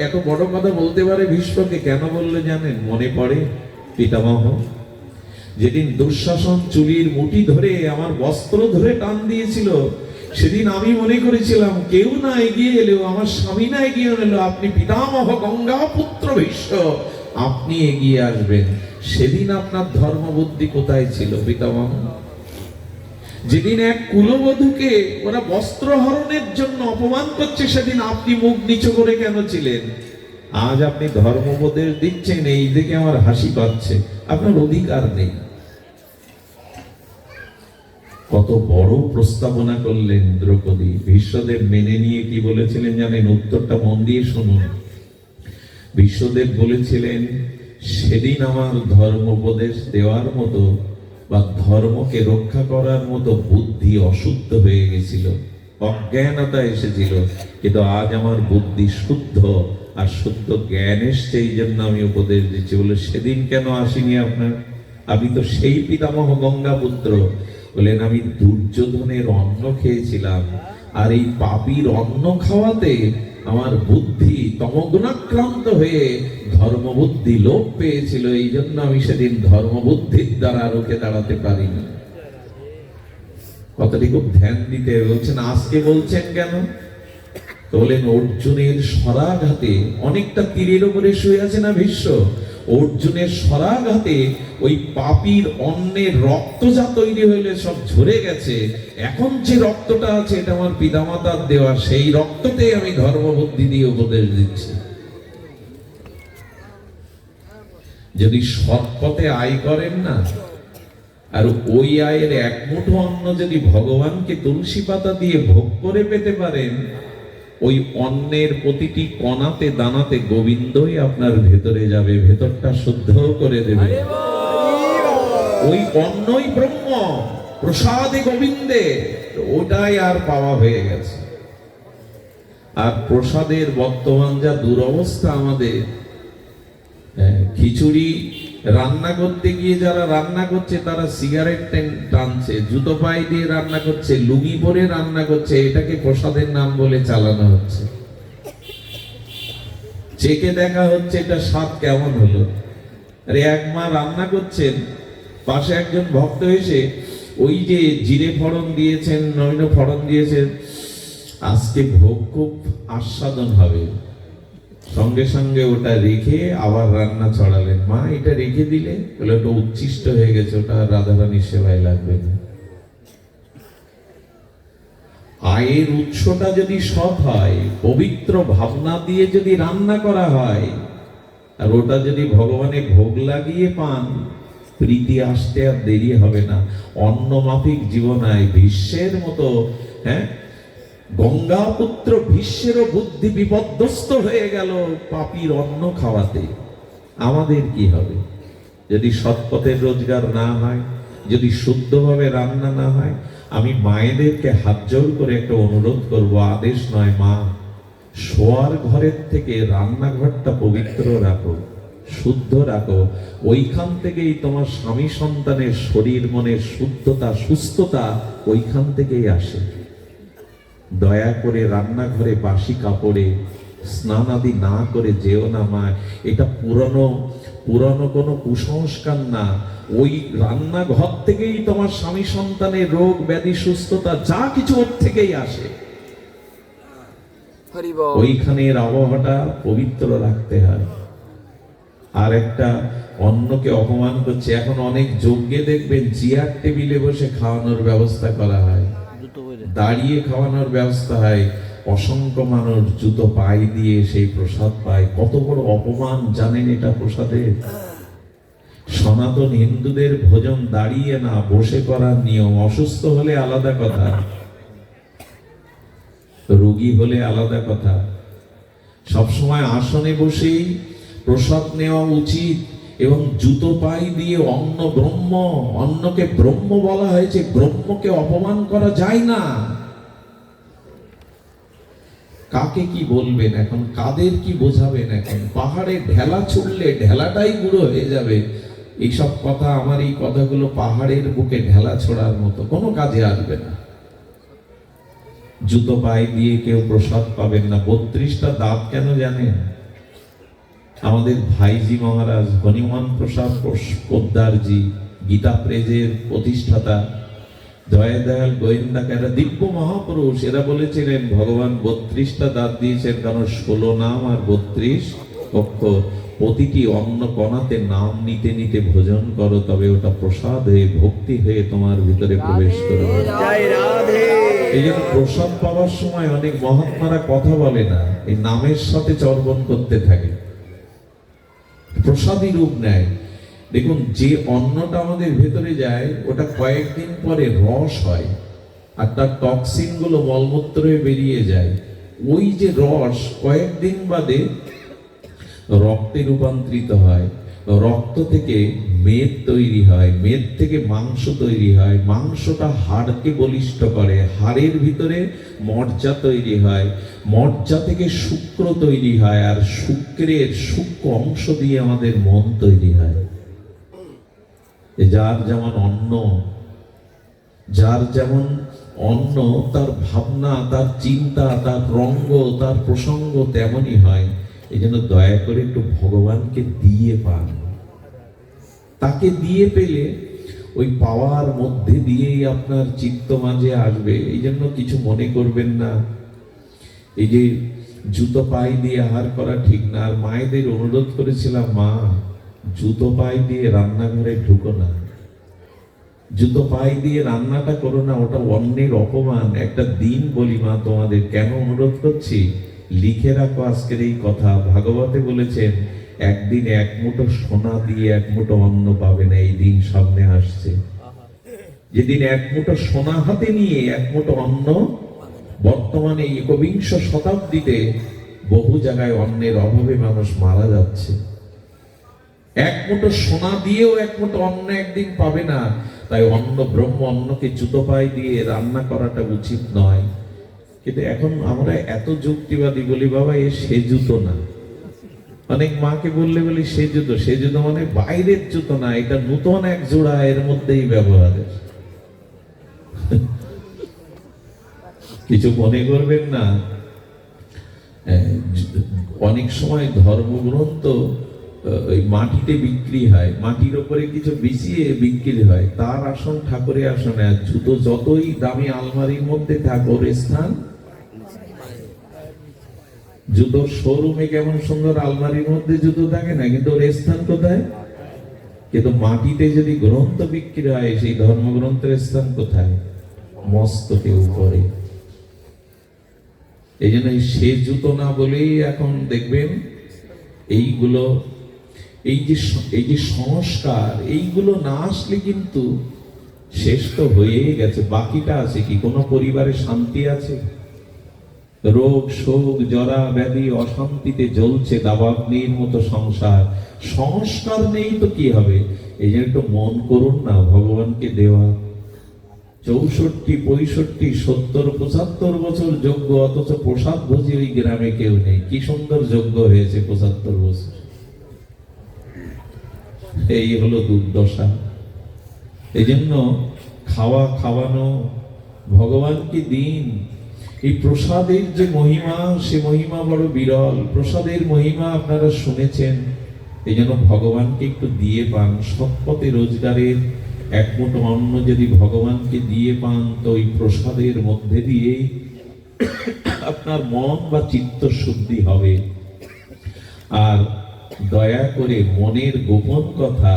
এত বড় কথা বলতে পারে ভীষ্মকে। কেন বললে জানেন? মনে পড়ে পিতামহ, যেদিন দুঃশাসন চুলির মুঠি ধরে আমার বস্ত্র ধরে টান দিয়েছিল, সেদিন আমি মনে করেছিলাম কেউ না এগিয়ে এলেও, আমার স্বামী না এগিয়ে এলো, আপনি পিতামহ গঙ্গা পুত্র ভীষ্ম, আপনি এগিয়ে আসবেন। সেদিন আপনার ধর্মবুদ্ধি কোথায় ছিল পিতামহ? যেদিন এক কুলবধূকে ওরা বস্ত্র হরণের জন্য অপমান করছে, সেদিন আপনি মুখ নিচু করে কেন ছিলেন? আজ আপনি ধর্মোপদেশ দিচ্ছেন, এই দিকে আমার হাসি পাচ্ছে। আপনার অধিকার নেই। কত বড় প্রস্তাবনা করলেন দ্রৌপদী। ভীষ্মদেব মেনে নিয়ে কি বলেছিলেন জানেন? উত্তরটা মন দিয়ে শুনুন। ভীষ্মদেব বলেছিলেন, সেদিন আমার ধর্মোপদেশ দেওয়ার মতো বা ধর্মকে রক্ষা করার মতো বুদ্ধি অশুদ্ধ হয়ে গেছিল, অজ্ঞানতা এসেছিল, কিন্তু আজ আমার বুদ্ধি শুদ্ধ আর শুদ্ধ জ্ঞান এসছে, এই জন্য আমি উপদেশ দিচ্ছি। বলে, সেদিন কেন আসিনি আপনার? আমি তো সেই পিতামহ গঙ্গা পুত্র। বলেন, আমি দুর্যোধনের অন্ন খেয়েছিলাম, আর এই পাপীর অন্ন খাওয়াতে আমার বুদ্ধি তমগুণাক্রান্ত হয়ে ধর্মবুদ্ধি লোপ পেয়েছিল, এই জন্য আমি সেদিন ধর্মবুদ্ধির দ্বারা রুখে দাঁড়াতে পারিনি। কথাটি খুব ধ্যান দিতে বলছেন। আজকে বলছেন কেন? তো বলেন, অর্জুনের স্বরাঘাতে, অনেকটা তীরের উপরে শুয়ে আছে না ভীষ্ম, অর্জুনের স্বরাঘাতে ওই পাপীর অন্নের রক্ত যা তৈরি হইলে সব ঝরে গেছে। এখন যে রক্তটা আছে, এটা আমার পিতামাতার দেওয়া, সেই রক্ততে আমি ধর্মবুদ্ধি দিয়ে উপদেশ দিচ্ছি। যদি সৎ পথে আয় করেন না, আর ওই আয়ের এক মুঠো অন্ন যদি ভগবানকে তুলসী পাতা দিয়ে ভোগ করে পেতে পারেন, ওই অন্নের প্রতিটি কণাতে দানাতে গোবিন্দই আপনার ভেতরে যাবে, ভেতরটা শুদ্ধ করে দেবে। ওই অন্নই ব্রহ্ম, প্রসাদে গোবিন্দে, ওটাই আর পাওয়া হয়ে গেছে। আর প্রসাদের বর্তমান যা দুরবস্থা আমাদের, খিচুড়ি রান্না করতে গিয়ে যারা রান্না করছে তারা সিগারেট টানছে, জুতো পায়ে দিয়ে রান্না করছে, লুঙ্গি পরে রান্না করছে, এটাকে প্রসাদের নাম বলে চালানো হচ্ছে। চেকে দেখা হচ্ছে এটা স্বাদ কেমন হলো। আরে এক মা রান্না করছেন, পাশে একজন ভক্ত এসে ওই যে জিরে ফড়ন দিয়েছেন, নইনো ফড়ন দিয়েছেন, আজকে ভোগ খুব আস্বাদন হবে, সঙ্গে সঙ্গে ওটা রেখে আবার রান্না চড়ালেন। মা এটা রেখে দিলে, বলে ওটা উচ্ছিষ্ট হয়ে গেছে, ওটা রাধারানীর সেবায় লাগবে না। আয়ের উৎসটা যদি সৎ হয়, পবিত্র ভাবনা দিয়ে যদি রান্না করা হয়, আর ওটা যদি ভগবানের ভোগ লাগিয়ে পান, প্রীতি আসতে আর দেরি হবে না। অন্ন মাফিক জীবনায় ভীষ্মের মতো, হ্যাঁ, গঙ্গাপুত্র ভীষ্মেরও বুদ্ধি বিপর্যস্ত হয়ে গেল পাপীর অন্ন খাওয়াতে। আমাদের কি হবে যদি সৎপথের রোজগার না হয়, যদি শুদ্ধভাবে রান্না না হয়? আমি মায়েদেরকে হাত জোর করে একটা অনুরোধ করব, আদেশ নয়, মা, শোয়ার ঘরের থেকে রান্নাঘরটা পবিত্র রাখো, শুদ্ধ রাখো। ওইখান থেকেই তোমার স্বামী সন্তানের শরীর মনের শুদ্ধতা, সুস্থতা ওইখান থেকেই আসে। দয়া করে রান্নাঘরে বাসি কাপড়ে স্নান আদি না করে যেও না মা। এটা পুরনো কোনো কুসংস্কার না। ওই রান্নাঘর থেকেই তোমার স্বামী সন্তানের রোগ ব্যাধি সুস্থতা যা কিছু ওর থেকেই আসে। হরি বল। ওইখানের আবহাওয়াটা পবিত্র রাখতে হয়। আর একটা অন্যকে অপমান করছে। এখন অনেক যজ্ঞে দেখবেন চেয়ার টেবিলে বসে খাওয়ানোর ব্যবস্থা করা হয়, দাঁড়িয়ে খাওয়ানোর ব্যবস্থা হয়। অসংখ্য মানুষ জুতো পায়ে দিয়ে সেই প্রসাদ পায়। কত বড় অপমান জানেন এটা প্রসাদের? সনাতন হিন্দুদের ভোজন দাঁড়িয়ে না, বসে করার নিয়ম। অসুস্থ হলে আলাদা কথা, রোগী হলে আলাদা কথা। সবসময় আসনে বসেই প্রসাদ নেওয়া উচিত। এবং জুতো পাই দিয়ে অন্ন ব্রহ্ম, অন্নকে ব্রহ্ম বলা হয়েছে, ব্রহ্মকে অপমান করা যায় না। কাকে কি বলবেন এখন, কাদের কি বোঝাবেন এখন? পাহাড়ে ঢেলা ছুড়লে ঢেলাটাই গুঁড়ো হয়ে যাবে। এইসব কথা, আমার এই কথাগুলো পাহাড়ের বুকে ঢেলা ছোড়ার মতো, কোনো কাজে আসবে না। জুতো পায়ে দিয়ে কেউ প্রসাদ পাবেন না। 32টা দাঁত কেন জানেন? আমাদের ভাইজি মহারাজ হরিমোহন প্রসাদ পোদ্দারজি, গীতা প্রেজের প্রতিষ্ঠাতা, দয়াদয়াল গোয়েন্দাকে, এরা দিব্য মহাপুরুষ। এরা বলেছিলেন ভগবান 32টা দাঁত দিয়েছেন কারণ 16 নাম আর 32 অক্ষর। প্রতিটি অন্ন কণাতে নাম নিতে নিতে ভোজন করো, তবে ওটা প্রসাদ হয়ে, ভক্তি হয়ে তোমার ভিতরে প্রবেশ করবে। এই জন্য প্রসাদ পাওয়ার সময় অনেক মহাত্মারা কথা বলে না, এই নামের সাথে চর্বণ করতে থাকে, প্রসাদী রূপ নেয়। দেখুন, যে অন্নটা আমাদের ভেতরে যায় ওটা কয়েকদিন পরে রস হয়, আর তার টক্সিন গুলো মলমূত্রে বেরিয়ে যায়। ওই যে রস কয়েকদিন বাদে রক্তে রূপান্তরিত হয়, রক্ত থেকে মেদ তৈরি হয়, মেদ থেকে মাংস তৈরি হয়, মাংসটা হাড়কে বলিষ্ঠ করে, হাড়ের ভিতরে মজ্জা তৈরি হয়, মজ্জা থেকে শুক্র তৈরি হয়, আর শুক্রের সূক্ষ্ম অংশ দিয়ে আমাদের মন তৈরি হয়। যার যেমন অন্ন, যার যেমন অন্ন, তার ভাবনা, তার চিন্তা, তার রঙ্গ, তার প্রসঙ্গ তেমনই হয়। এই জন্য দয়া করে একটু ভগবানকে দিয়ে পান। তাকে দিয়ে পেলে ওই পাওয়ার মধ্যে দিয়েই আপনার চিত্ত মাঝে আসবে। এই জন্য কিছু মনে করবেন না, এই যে জুতো পাই দিয়ে আহার করা ঠিক না। আর মায়েদের অনুরোধ করেছিলাম, মা, জুতো পাই দিয়ে রান্নাঘরে ঢুকো না, জুতো পাই দিয়ে রান্নাটা করো না, ওটা অন্যের অপমান। একটা দিন বলি মা তোমাদের, কেন অনুরোধ করছি, লিখে রাখো আজকের এই কথা। ভাগবতে বলেছেন, একদিন এক মুঠো সোনা দিয়ে এক মুঠো অন্ন পাবে না। এই দিন সামনে আসছে, যেদিন এক মুঠো সোনা হাতে নিয়ে এক মুঠো অন্ন, বর্তমানে একবিংশ শতাব্দীতে বহু জায়গায় অন্নের অভাবে মানুষ মারা যাচ্ছে। এক মুঠো সোনা দিয়েও এক মুঠো অন্ন একদিন পাবে না। তাই অন্ন ব্রহ্ম, অন্নকে জুতো পায়ে দিয়ে রান্না করাটা উচিত নয়। কিন্তু এখন আমরা এত যুক্তিবাদী বলি, বাবা এ সে জুতো না। অনেক মাকে বললে বলি সে জুতো, সে জুতো মানে বাইরের জুতো না, এটা নূতন এক জোড়া, এর মধ্যেই ব্যবহারের। কিছু মনে করবেন না। অনেক সময় ধর্মগ্রন্থ ওই মাটিতে বিক্রি হয়, মাটির ওপরে কিছু বিছিয়ে বিক্রি হয়, তার আসন ঠাকুরের আসনে। আর জুতো যতই দামি আলমারির মধ্যে থাক, ওর স্থান। জুতোর শোরুমে কেমন সুন্দর আলমারির মধ্যে জুতো থাকে না, কিন্তু ওর স্থান কোথায়? কিন্তু মাটিতে যদি গ্রন্থ বিক্রি হয়, সেই ধর্মগ্রন্থের স্থান কোথায়? মস্তকে উপরে। এই জন্য সে জুতো না বলেই এখন দেখবেন এইগুলো, এই যে সংস্কার, এইগুলো না আসলে কিন্তু শেষ তো হয়েই গেছে। বাকিটা আছে কি? কোনো পরিবারে শান্তি আছে? রোগ শোক জরা ব্যাধি অশান্তিতে জ্বলছে দাবাগ্নির মতো সংসার। সংস্কার নেই তো কি হবে? এই জন্য একটু মন করুন না ভগবানকে দেওয়া। 64, 65, 70, 75 বছর যজ্ঞ, অথচ প্রসাদ ভোজি ওই গ্রামে কেউ নেই। কি সুন্দর যজ্ঞ হয়েছে 75 বছর। এই হলো দুর্দশা। এই জন্য খাওয়া খাওয়ানো ভগবানকে দিন। এই প্রসাদের যে মহিমা, সে মহিমা বড় বিরল। প্রসাদের মহিমা আপনারা শুনেছেন। এই জন্য ভগবানকে একটু দিয়ে পান। সৎপথে রোজগারের এক মুঠো অন্ন যদি ভগবানকে দিয়ে পান, তো ওই প্রসাদের মধ্যে দিয়েই আপনার মন বা চিত্ত শুদ্ধি হবে। আর দয়া করে মনের গোপন কথা,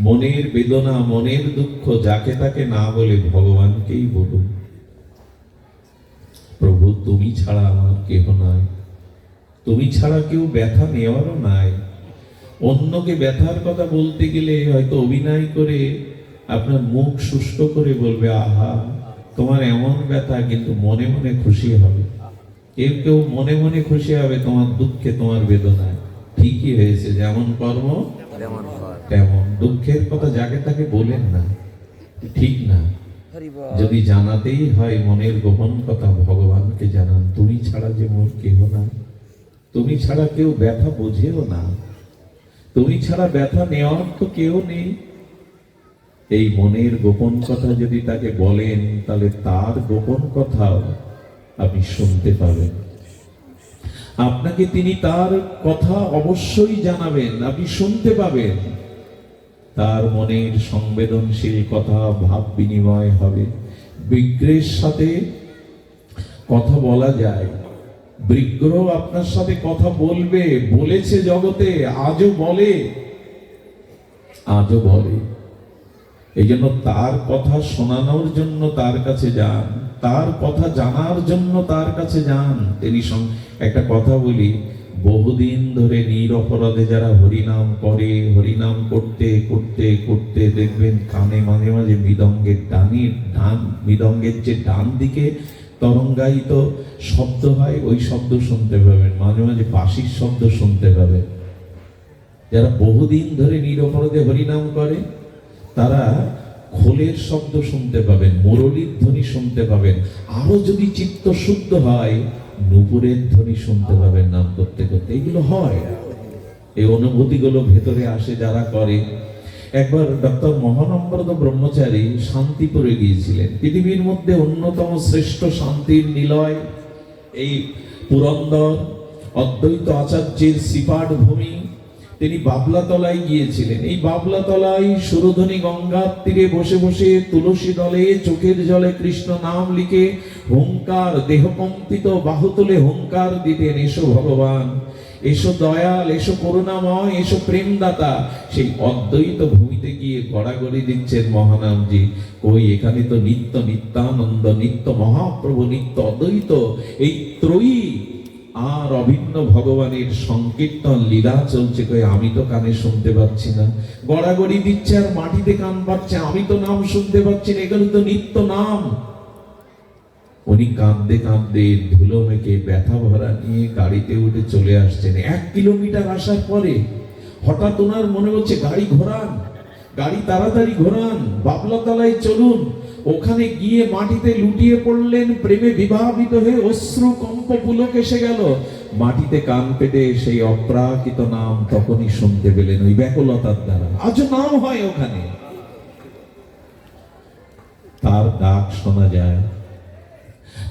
মনের বেদনা, মনের দুঃখ যাকে তাকে না বলে ভগবানকেই বলুন। প্রভু, তুমি ছাড়া আমার কেহ নাই, তুমি ছাড়া কেউ ব্যথা নেওয়ারও নাই। অন্যকে ব্যথার কথা বলতে গেলে হয়তো অভিনয় করে আপনার মুখ শুষ্ক করে বলবে, আহা তোমার এমন ব্যথা, কিন্তু মনে মনে খুশি হবে। কেউ কেউ মনে মনে খুশি হবে তোমার দুঃখে, তোমার বেদনায়। ঠিকই হয়েছে, যেমন কর্ম তেমন। দুঃখের কথা যাকে তাকে বলেন না, ঠিক না। যদি জানাতেই হয় মনের গোপন কথা, ভগবানকে জানান। তুমি ছাড়া যে মোর কেহ না, তুমি ছাড়া কেউ ব্যথা বোঝেও না, তুমি ছাড়া ব্যথা নেওয়ার তো কেউ নেই। এই মনের গোপন কথা যদি তাকে বলেন, তাহলে তার গোপন কথাও আপনি শুনতে পাবেন। আপনাকে তিনি তার কথা অবশ্যই জানাবেন, আপনি শুনতে পাবেন। তার মনের সংবেদনশীল কথা ভাব বিনিময় হবে। বিগ্রহের সাথে কথা বলা যায়, বিগ্রহ আপনার সাথে কথা বলবে, বলেছে জগতে, আজও বলে, আজও বলে। এই জন্য তার কথা শোনানোর জন্য তার কাছে যান, তার কথা জানার জন্য তার কাছে যান। তিনি একটা কথা বলি, বহুদিন ধরে নিরপরাধে যারা হরিনাম করে, হরিনাম করতে করতে করতে দেখবেন কানে মাঝে মাঝে মৃদঙ্গের যে ডান দিকে তরঙ্গায়িত শব্দ হয়, ওই শব্দ শুনতে পাবেন। মাঝে মাঝে বাঁশির শব্দ শুনতে পাবেন। যারা বহুদিন ধরে নিরপরাধে হরিনাম করে, তারা খোলের শব্দ শুনতে পাবেন, মুরলীর ধ্বনি শুনতে পাবেন। আরো যদি চিত্ত শুদ্ধ হয়, নুপুরের ধ্বনি শুনতে পাবেন নাম করতে করতে। এগুলো হয়, এই অনুভূতিগুলো ভেতরে আসে যারা করে। একবার ডক্টর মহানম্রত ব্রহ্মচারী শান্তিপুরে গিয়েছিলেন। পৃথিবীর মধ্যে অন্যতম শ্রেষ্ঠ শান্তির নিলয় এই পুরন্দর অদ্বৈত আচার্যের শ্রীপাঠ ভূমি। তিনি বাবলাতলায় গিয়েছিলেন। এই বাবলাতলায় সুরধনী গঙ্গার তীরে বসে বসে তুলসী দলে চোখের জলে কৃষ্ণ নাম লিখে হুঙ্কার, দেহকম্পিত বাহু তুলে হুঙ্কার দিতেন, এসো ভগবান, এসো দয়াল, এসো করুণাময়, এসো প্রেমদাতা। সেই অদ্বৈত ভূমিতে গিয়ে গড়াগড়ি দিচ্ছেন মহানামজি। ওই এখানে তো নিত্য নিত্যানন্দ, নিত্য মহাপ্রভু, নিত্য অদ্বৈত, এই ত্রয়ী আর অভিন্ন ভগবানের সংকীর্তন লীলা চলছে। কই আমি তো কানে শুনতে পাচ্ছি না। গড়াগড়ি দিচ্ছে আর মাটিতে কান পাচ্ছে, আমি তো নাম শুনতে পাচ্ছি না, এগুলো তো নিত্য নাম। উনি কাঁদতে কাঁদতে ধুলো মেখে ব্যথা ভরা নিয়ে গাড়িতে উঠে চলে আসছেন। 1 কিলোমিটার আসার পরে হঠাৎ ওনার মনে হচ্ছে গাড়ি ঘোরান, গাড়ি তাড়াতাড়ি ঘোরান, বাবলাতলায় চলুন। ওখানে গিয়ে মাটিতে লুটিয়ে পড়লেন, প্রেমে বিভাবিত হয়ে অশ্রু কম্প পুলক এসে গেল। মাটিতে কান পেতে সেই অপ্রাকৃত নাম তখনই শুনতে পেলেন, ওই ব্যাকুলতার দ্বারা। আজও নাম হয় ওখানে, তার ডাক শোনা যায়,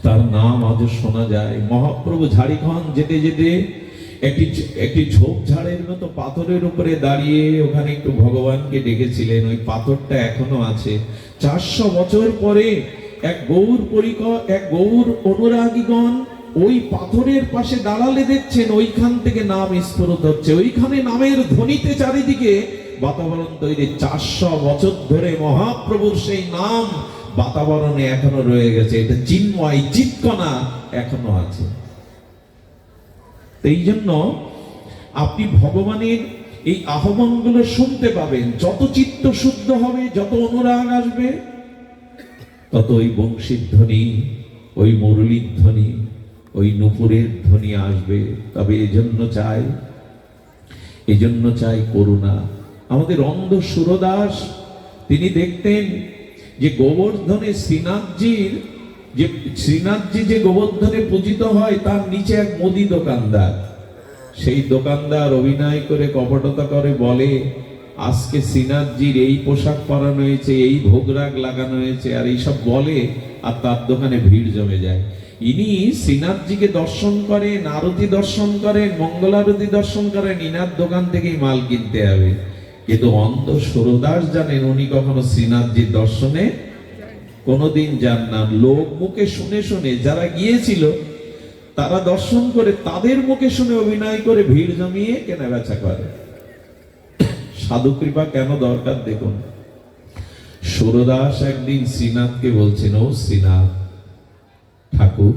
তার নাম আজও শোনা যায়। মহাপ্রভু ঝাড়িখণ্ড যেতে যেতে একটি ঝোপঝাড়ের মতো পাথরের উপরে দাঁড়িয়ে ওখানে একটু ভগবানকে ডেকেছিলেন। ওই পাথরটা এখনো আছে। 400 বছর পরে এক গৌর অনুরাগীগণ ওই পাথরের পাশে দাঁড়ালে দেখছেন ওইখান থেকে নাম স্ফুরিত হচ্ছে, ওইখানে নামের ধ্বনিতে চারিদিকে বাতাবরণ তৈরি। 400 বছর ধরে মহাপ্রভুর সেই নাম বাতাবরণে এখনো রয়ে গেছে। এটা চিন্ময় চিৎকণা এখনো আছে। এই জন্য আপনি ভগবানের এই আহ্বানগুলো শুনতে পাবেন। যত চিত্ত শুদ্ধ হবে, যত অনুরাগ আসবে, তত ওই বংশীর ধ্বনি, ওই মুরলীর ধ্বনি, ওই নূপুরের ধ্বনি আসবে। তবে এজন্য চাই করুণা। আমাদের অন্ধ সুরদাস তিনি দেখতেন যে গোবর্ধনে শ্রীনাথজি যে গোবর্ধনে পূজিত হয়, তার নিচে এক মুদি দোকানদার। সেই দোকানদার অভিনয় করে কপটতা করে বলে, আজকে শ্রীনাথজির এই পোশাক পরানো হয়েছে, এই ভোগরাগ লাগানো হয়েছে, আর এইসব বলে, আর তার দোকানে ভিড় জমে যায়। ইনি শ্রীনাথজিকে দর্শন করেন, আরতি দর্শন করেন, মঙ্গল আরতি দর্শন করেন, ইনার দোকান থেকেই মাল কিনতে হবে। কিন্তু অন্ধ সুরদাস জানেন উনি কখনো শ্রীনাথজির দর্শনে কোনোদিন যান না। লোক মুখে শুনে শুনে যারা গিয়েছিল তারা দর্শন করে তাদের মুখে শুনে অভিনয় করে ভিড় জমিয়ে কেনা বেচা করে। সাধু কৃপা কেন দরকার দেখুন। সুরদাস একদিন শ্রীনাথকে বলছেন, ও শ্রীনাথ ঠাকুর,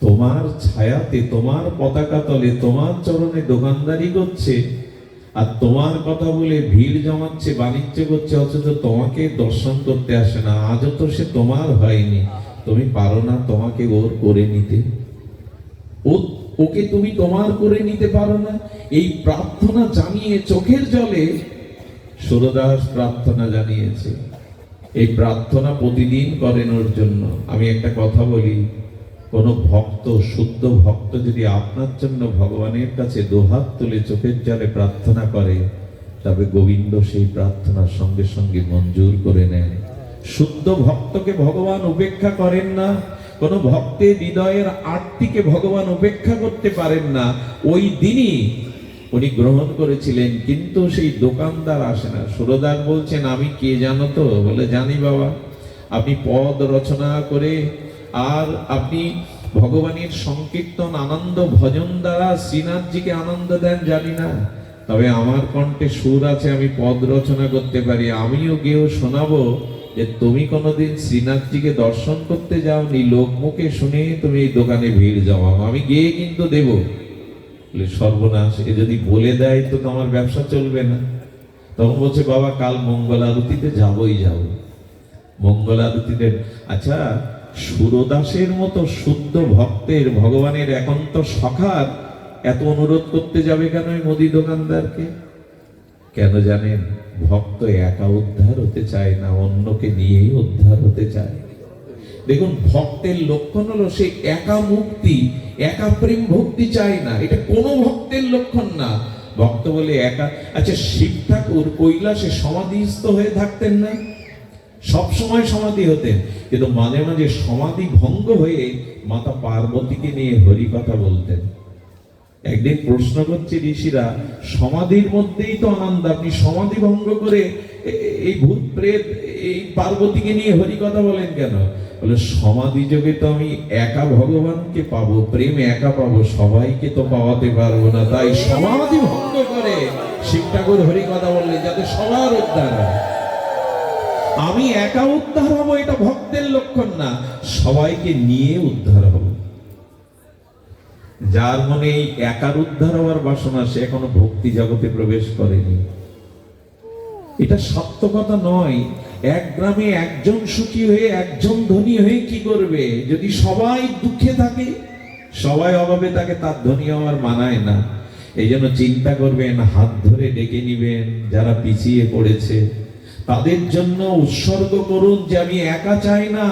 তোমার ছায়াতে, তোমার পতাকা তলে, তোমার চরণে দোকানদারি করছে, আর তোমার কথা বলে ভিড় জমাচ্ছে, বাণিজ্য করছে, অথচ তোমাকে দর্শন করতে আসে না। আজও তো সে তোমার হয়নি, তুমি পারো না তোমাকে ওর করে নিতে? ওকে তুমি তোমার করে নিতে পারো না? এই প্রার্থনা জানিয়ে চোখের জলে সুরদাস প্রার্থনা জানিয়েছে। এই প্রার্থনা প্রতিদিন করেন ওর জন্য। আমি একটা কথা বলি, কোন ভক্ত, শুদ্ধ ভক্ত যদি আপনার জন্য ভগবানের কাছে দোহাত তুলে চোখের জলে প্রার্থনা করে, তবে গোবিন্দ সেই প্রার্থনার সঙ্গে সঙ্গে মঞ্জুর করে নেন। শুদ্ধ ভক্তকে ভগবান উপেক্ষা করেন না। কোন ভক্তের হৃদয়ের আরতিকে ভগবান উপেক্ষা করতে পারেন না। ওই দিনই উনি গ্রহণ করেছিলেন, কিন্তু সেই দোকানদার আসে না। সুরদাস বলছেন, আমি কে জানো তো? বলে, জানি বাবা। আপনি পদ রচনা করে আর আপনি ভগবানের সংকীর্তন, আনন্দ ভজন দ্বারা শ্রীনাথজিকে আনন্দ দেন, জানি না। তবে আমার কণ্ঠে সুর আছে, আমি পদ রচনা করতে পারি। আমিও গেয়েও শোনাবো যে তুমি কোনোদিন শ্রীনাথজিকে দর্শন করতে যাওনি, লোক মুখে শুনে তুমি এই দোকানে ভিড় জমাও। আমি গিয়ে কিন্তু দেব। সর্বনাশ, এ যদি বলে দেয় তো আমার ব্যবসা চলবে না। তখন বলছে, বাবা কাল মঙ্গল আরতিতে যাবই যাব। মঙ্গল আরতিতে, আচ্ছা সুরদাসের মতো শুদ্ধ ভক্তের, ভগবানের একান্ত সখার এত অনুরোধ করতে যাবে কেন এই মুদি দোকানদারকে? কেন জানেন? ভক্ত একা উদ্ধার হতে চায় না, অন্যকে নিয়েই উদ্ধার হতে চায়। দেখুন, ভক্তের লক্ষণ হলো সে একা মুক্তি, একা প্রেম ভক্তি চায় না। এটা কোনো ভক্তের লক্ষণ না। ভক্ত বলে একা। আচ্ছা, শিব ঠাকুর কৈলাসে সমাধিস্থ হয়ে থাকতেন না? সব সময় সমাধি হতেন, কিন্তু মাঝে মাঝে সমাধি ভঙ্গ হয়ে মাতা পার্বতীকে নিয়ে হরি কথা বলতেন। একদিন প্রশ্ন করছে ঋষিরা, সমাধির মধ্যেই তো আনন্দ, আপনি সমাধি ভঙ্গ করে এই ভূত প্রেত এই পার্বতীকে নিয়ে হরি কথা বলেন কেন? বলে, সমাধি যোগে তো আমি একা ভগবানকে পাবো, প্রেম একা পাবো, সবাইকে তো পাওয়াতে পারবো না। তাই সমাধি ভঙ্গ করে শিব ঠাকুর হরি কথা বললেন, যাতে সবার উদ্ধার হয়। আমি একা উদ্ধার হবো এটা ভক্তের লক্ষণ না, সবাইকে নিয়ে উদ্ধার হবো। যার মনে এই একার উদ্ধার হওয়ার বাসনা, সে এখনো ভক্তি জগতে প্রবেশ করেনি। এটা সত্য কথা নয়। এক গ্রামে একজন সুখী হয়ে, একজন ধনী হয়ে কি করবে? যদি সবাই দুঃখে থাকে, সবাই অভাবে থাকে, তার ধনী হওয়ার মানায় না। এই জন্য চিন্তা করবেন, হাত ধরে ডেকে নিবেন যারা পিছিয়ে পড়েছে, তাদের জন্য উৎসর্গ করুন যে আমি একা চাই না,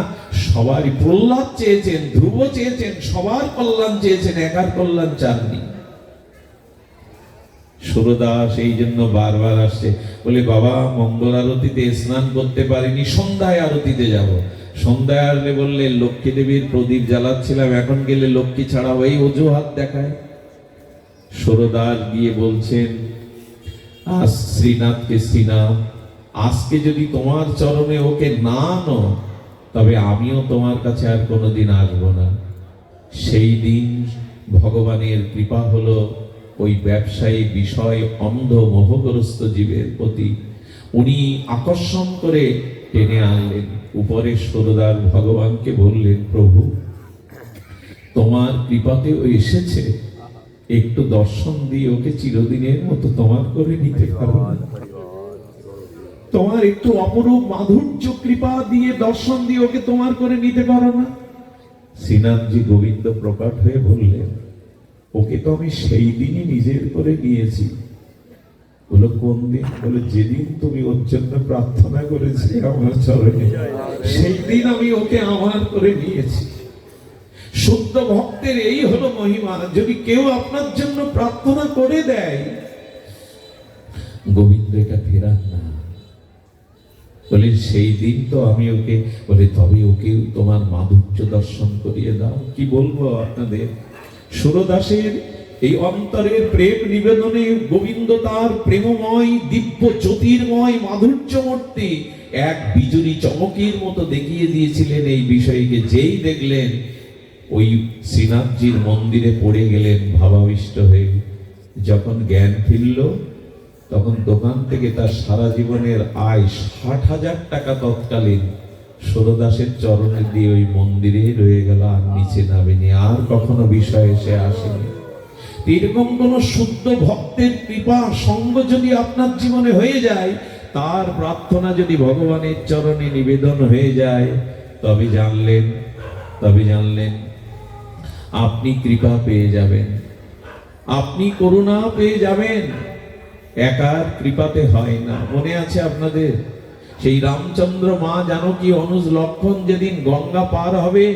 সবারই। প্রহ্লাদ চেয়েছেন, ধ্রুব চেয়েছেন, সবার কল্যাণ চেয়েছেন, একার কল্যাণ চাননি। সুরদাস এই জন্য বারবার আসছে, বলে, বাবা মঙ্গল আরতিতে স্নান করতে পারিনি, সন্ধ্যায় আরতিতে যাব। সন্ধ্যায় আসলে বললে, লক্ষ্মী দেবীর প্রদীপ জ্বালাচ্ছিলাম, এখন গেলে লক্ষ্মী ছাড়া, এই অজুহাত দেখায়। সরদার গিয়ে বলছেন, আজ শ্রীনাথকে, শ্রীনাথ আজকে যদি তোমার চরণে ওকে না আনো, তবে আমিও তোমার কাছে আর কোনোদিন আসবো না। সেই দিন ভগবানের কৃপা হলো ওই ব্যবসায়ী বিষয় অন্ধ মোহগ্রস্ত জীবের প্রতি। উনি আকর্ষণ করে টেনে আনলেন উপরে। সরদার ভগবানকে বললেন, প্রভু তোমার কৃপাতে ও এসেছে, একটু দর্শন দিয়ে ওকে চিরদিনের মতো তোমার করে নিতে পারো না? তোমার একটু অপরূপ মাধুর্য কৃপা দিয়ে দর্শন দিয়ে ওকে তোমার করে নিতে পারো না? শ্রীনাথজি গোবিন্দ প্রকট হয়ে বললেন, ওকে তো আমি সেই দিনই নিজের করে নিয়েছি। বলো কোন দিন? বলে যেদিন তুমি ওর জন্য প্রার্থনা করেছিলে আমার চরণে, সেই দিন আমি ওকে আমার করে নিয়েছি। শুদ্ধ ভক্তের এই হলো মহিমা। যদি কেউ আপনার জন্য প্রার্থনা করে দেয়, গোবিন্দ এটা ফেরান না। বলে সেই দিন তো আমি ওকে, বলে তবে ওকেও তোমার মাধুর্য দর্শন করিয়ে দাও। কি বলবো আপনাদের, সুরদাসের এই অন্তরের প্রেম নিবেদনে গোবিন্দ তার প্রেমময় দিব্য জ্যোতির্ময় মাধুর্যমূর্তি এক বিজুলি চমকের মতো দেখিয়ে দিয়েছিলেন এই বিষয়কে। যেই দেখলেন ওই শ্রীনাথজির মন্দিরে পড়ে গেলেন ভাবাবিষ্ট হয়ে। যখন জ্ঞান ফিরল, তখন দোকান থেকে তার সারা জীবনের আয় 60,000 টাকা তৎকালীন সরদাসের চরণে দিয়ে ওই মন্দিরে রয়ে গেল, আর নিচে নামেনি, আর কখনো বিষয় এসে আসেনি। এরকম কোন শুদ্ধ ভক্তের কৃপা সঙ্গ যদি আপনার জীবনে হয়ে যায়, তার প্রার্থনা যদি ভগবানের চরণে নিবেদন হয়ে যায়, তবে জানলেন আপনি কৃপা পেয়ে যাবেন, আপনি করুণা পেয়ে যাবেন। একার কৃপাতে হয় না। মনে আছে আপনাদের সেই রামচন্দ্র, মা জানকী, অনুজ, লক্ষণ যেদিন গঙ্গা পার হবে,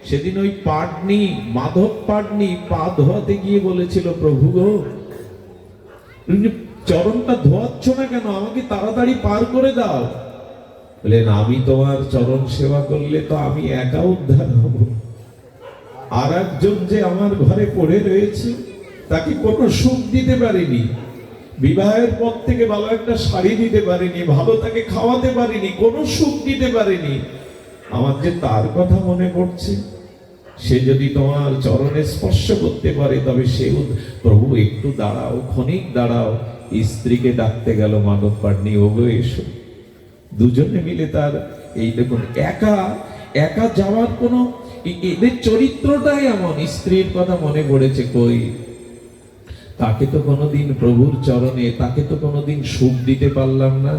সেদিন ওই পাটনি, মাধব পাটনি পা ধোয়াতে গিয়ে বলেছিল, প্রভু গো চরণটা ধোয়াচ্ছ না কেন? আমাকে তাড়াতাড়ি পার করে দাও। বললেন, আমি তোমার চরণ সেবা করলে তো আমি একা উদ্ধার হব, আর একজন যে আমার ঘরে পড়ে রয়েছে, তাকে কোনো সুখ দিতে পারিনি, বিবাহের পর থেকে ভালো একটা শাড়ি দিতে পারিনি, ভালো তাকে খাওয়াতে পারিনি, কোনো সুখ দিতে পারিনি। আমার যে তার কথা মনে পড়ছে, সে যদি তোমার চরণে স্পর্শ করতে পারে, তবে সে প্রভু একটু দাঁড়াও, ক্ষণিক দাঁড়াও। স্ত্রীকে ডাকতে গেল মাধব পাটনি, ওগো এসো। দুজনে মিলে তার, এই দেখুন, একা একা যাওয়ার কোনো, এদের চরিত্রটাই এমন। স্ত্রীর কথা মনে পড়েছে, কই তাকে তো কোনোদিন প্রভুর চরণে, তাকে তো কোনোদিন সুখ দিতে পারলাম না।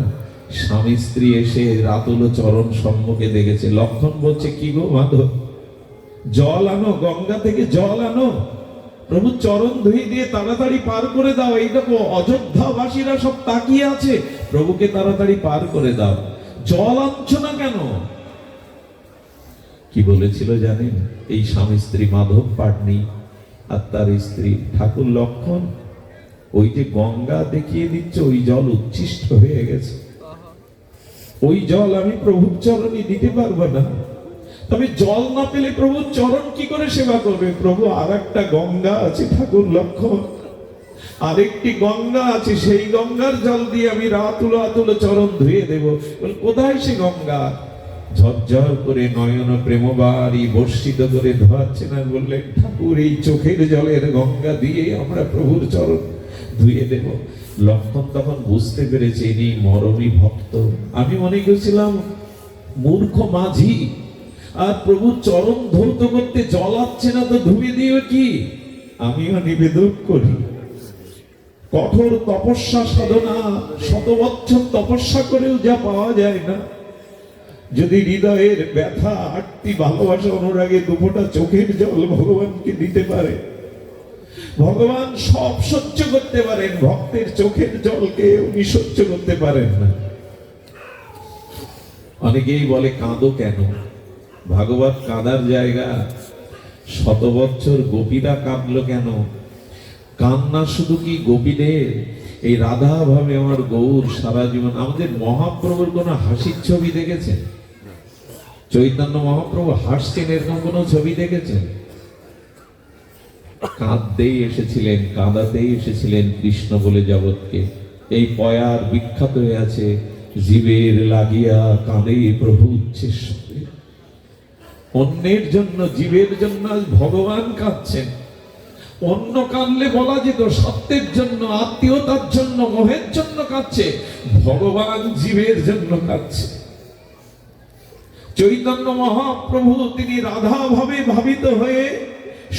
স্বামী স্ত্রী এসে রাতুল চরণ সম্মুখে দেখেছে। লক্ষণ বলছে, কি গো মাধব, জল আনো, গঙ্গা থেকে জল আনো, প্রভু চরণ ধুয়ে দিয়ে তাড়াতাড়ি পার করে দাও। এই দেখো অযোধ্যাবাসীরা সব তাকিয়ে আছে, প্রভুকে তাড়াতাড়ি পার করে দাও। জল আনছো না কেন? কি বলেছিল জানেন এই স্বামী স্ত্রী, মাধব পাটনি আর তার স্ত্রী ঠাকুর লক্ষণ? ওই যে গঙ্গা দেখিয়ে দিচ্ছে, ওই জল উচ্ছিষ্ট হয়ে গেছে, ওই জল আমি প্রভুর চরণে দিতে পারবো না। তবে জল না পেলে প্রভুর চরণ কি করে সেবা করবে? প্রভু আর একটা গঙ্গা আছে ঠাকুর লক্ষণ, আরেকটি গঙ্গা আছে, সেই গঙ্গার জল দিয়ে আমি রাতুল চরণ ধুয়ে দেব। কোথায় সে গঙ্গা? ঝরঝর করে নয়ন প্রেমবাড়ি বর্ষিত করে ধোয়াচ্ছেন, আর বললেন, ঠাকুর এই চোখের জলের গঙ্গা দিয়ে আমরা প্রভুর চরণ ধুয়ে দেব। লক্ষণ তখন বুঝতে পেরেছে ইনি মরমী ভক্ত। আমি মনে করেছিলাম মূর্খ মাঝি, আর প্রভুর চরণ ধৌত করতে জল আসছে না, তো ধুয়ে দিও কি? আমিও নিবেদন করি, কঠোর তপস্যা সাধনা, 100 বছর তপস্যা করেও যা পাওয়া যায় না, যদি হৃদয়ের ব্যথা, আটটি ভালোবাসা, অনুরাগে দুপোটা চোখের জল ভগবানকে দিতে পারে, ভগবান সব সহ্য করতে পারেন, ভক্তের চোখের জলকে উনি সহ্য করতে পারেন না। অনেকেই বলে, কাঁদো কেন? ভাগবত কাঁদার জায়গা। 100 বছর গোপীরা কাঁদলো কেন? কান্না শুধু কি গোপীদের? এই রাধা ভাবে আমার গৌর সারা জীবন। আমাদের মহাপ্রভুর কোন হাসির ছবি দেখেছেন? চৈতন্য মহাপ্রভু হাসছেন এরকম কোন ছবি দেখেছেন? কাঁদতেই এসেছিলেন, কাঁদাতেই এসেছিলেন কৃষ্ণ বলে জগৎকে। এই পয়ার বিখ্যাত হয়ে আছে, জীবের লাগিয়া কাঁদে প্রভু উচ্চেশ্বরে। অন্যের জন্য, জীবের জন্য আজ ভগবান কাঁদছেন। অন্য কাঁদলে বলা যেত সত্যের জন্য, আত্মীয়তার জন্য, মোহের জন্য কাঁদছে। ভগবান জীবের জন্য কাঁদছে। চৈতন্য মহাপ্রভু তিনি রাধা ভাবে ভাবিত হয়ে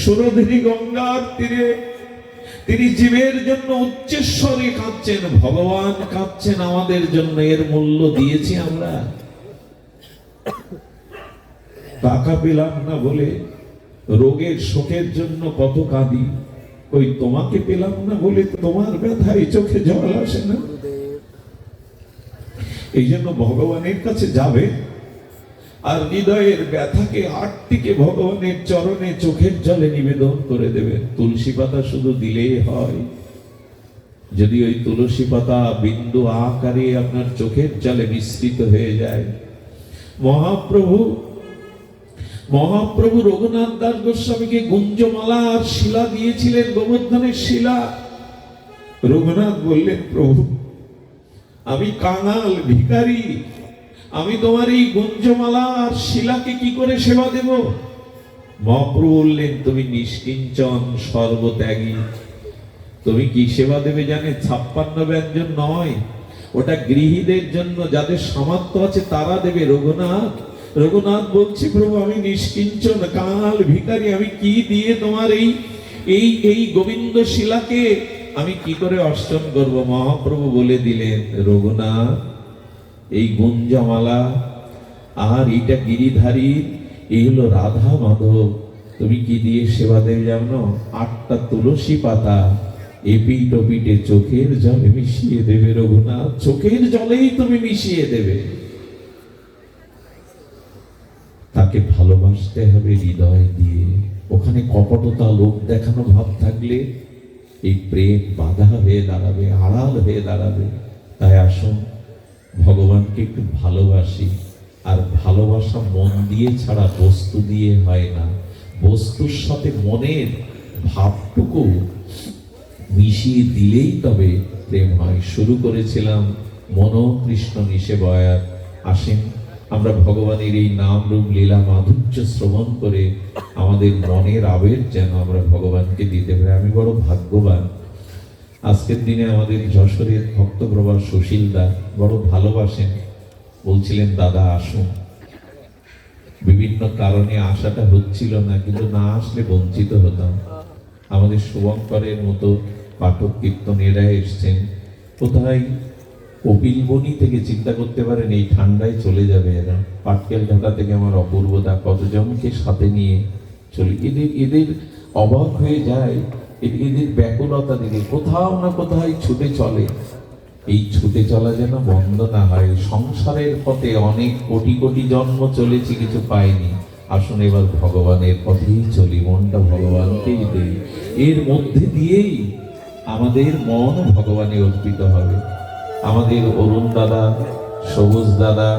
সুরধুনী গঙ্গার তীরে তিনি জীবের জন্য উচ্চেশ্বরে কাঁদছেন। ভগবান কাঁদছেন আমাদের জন্য। এর মূল্য দিয়েছি আমরা? টাকা পেলাম না বলে রোগের শোকের জন্য কত কাঁদি, ওই তোমাকে পেলাম না বলে তোমার ব্যথায় চোখে জল আসে না? এই জন্য ভগবানের কাছে যাবে আর হৃদয়ের ব্যথাকে আটটিকে ভগবানের চরণে চোখের জলে নিবেদন করে দেবেন। তুলসী পাতা শুধু দিলেই হয়? যদি ওই তুলসী পাতা বিন্দু আকারে আপনার চোখের জলে মিশ্রিত হয়ে যায়। মহাপ্রভু রঘুনাথ দাস গোস্বামীকে গুঞ্জমালা আর শিলা দিয়েছিলেন, গোবর্ধনের শিলা। রঘুনাথ বললেন, প্রভু আমি কাঙাল ভিখারি, আমি তোমার এই গুঞ্জমালা আর শিলাকে কি করে সেবা দেব? মহাপ্রভু বললেন, তুমি নিষ্কিঞ্চন সর্বত্যাগী, তুমি কি সেবা দেবে জানে? 56 ব্যঞ্জন নয়, ওটা গৃহীদের জন্য, যাদের সামর্থ্য আছে তারা দেবে। রঘুনাথ বলছি, প্রভু আমি নিষ্কিঞ্চন কাঙাল ভিখারি, আমি কি দিয়ে তোমার এই গোবিন্দ শিলাকে আমি কি করে অর্চন করব? মহাপ্রভু বলে দিলেন, রঘুনাথ এই গুঞ্জমালা আর এইটা গিরিধারী, এই হলো রাধা মাধব, তুমি কি দিয়ে সেবা দেবে জানো? 8টা তুলসী পাতা এপিঠ ওপিঠে চোখের জলে মিশিয়ে দেবে। রঘুনাথ চোখের জলেই তুমি মিশিয়ে দেবে। তাকে ভালোবাসতে হবে হৃদয় দিয়ে। ওখানে কপটতা, লোক দেখানো ভাব থাকলে এই প্রেম বাধা হয়ে দাঁড়াবে, আড়াল হয়ে দাঁড়াবে। তাই আসুন ভগবানকে একটু ভালোবাসি। আর ভালোবাসা মন দিয়ে ছাড়া বস্তু দিয়ে হয় না। বস্তুর সাথে মনের ভাবটুকু মিশিয়ে দিলেই তবে প্রেম হয়। শুরু করেছিলাম মন কৃষ্ণ নিশে বয়ার। আসেন আমরা ভগবানের এই নাম রূপ লীলা মাধুর্য শ্রবণ করে আমাদের মনের আবেগ যেন আমরা ভগবানকে দিতে পারি। আমি বড় ভাগ্যবান, আজকের দিনে আমাদের যশোরের ভক্তপ্রভা সুশীল দা বড় ভালোবাসেন। বলছিলেন, দাদা আসুন। বিভিন্ন কারণে আশাটা হচ্ছিল না, কিন্তু না আসলে বঞ্চিত হতাম। আমাদের শুভঙ্করের মতো পাঠক কীর্তনেরা এসছেন। কোথায় কপিলবনি থেকে চিন্তা করতে পারেন, এই ঠান্ডায় চলে যাবে এরা। পাটকেল ঢাকা থেকে আমার অপূর্বদা কতজনকে সাথে নিয়ে চলে। এদের অবাক হয়ে যায়, এদের ব্যাকুলতা দিকে কোথাও না কোথায় ছুটে চলে। এই ছুটে চলা যেন বন্ধ না হয়। সংসারের পথে অনেক কোটি কোটি জন্ম চলেছি, কিছু পাইনি। আসুন এবার ভগবানের পথেই চলি, মনটা ভগবানকেই দেই। এর মধ্যে দিয়েই আমাদের মন ভগবানে অর্পিত হবে। আমাদের অরুণ দাদা, সবুজ দাদা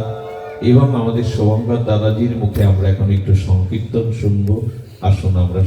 এবং আমাদের শুভঙ্কর দাদাজির মুখে আমরা এখন একটু সংকীর্তন শুনবো। আসুন আমরা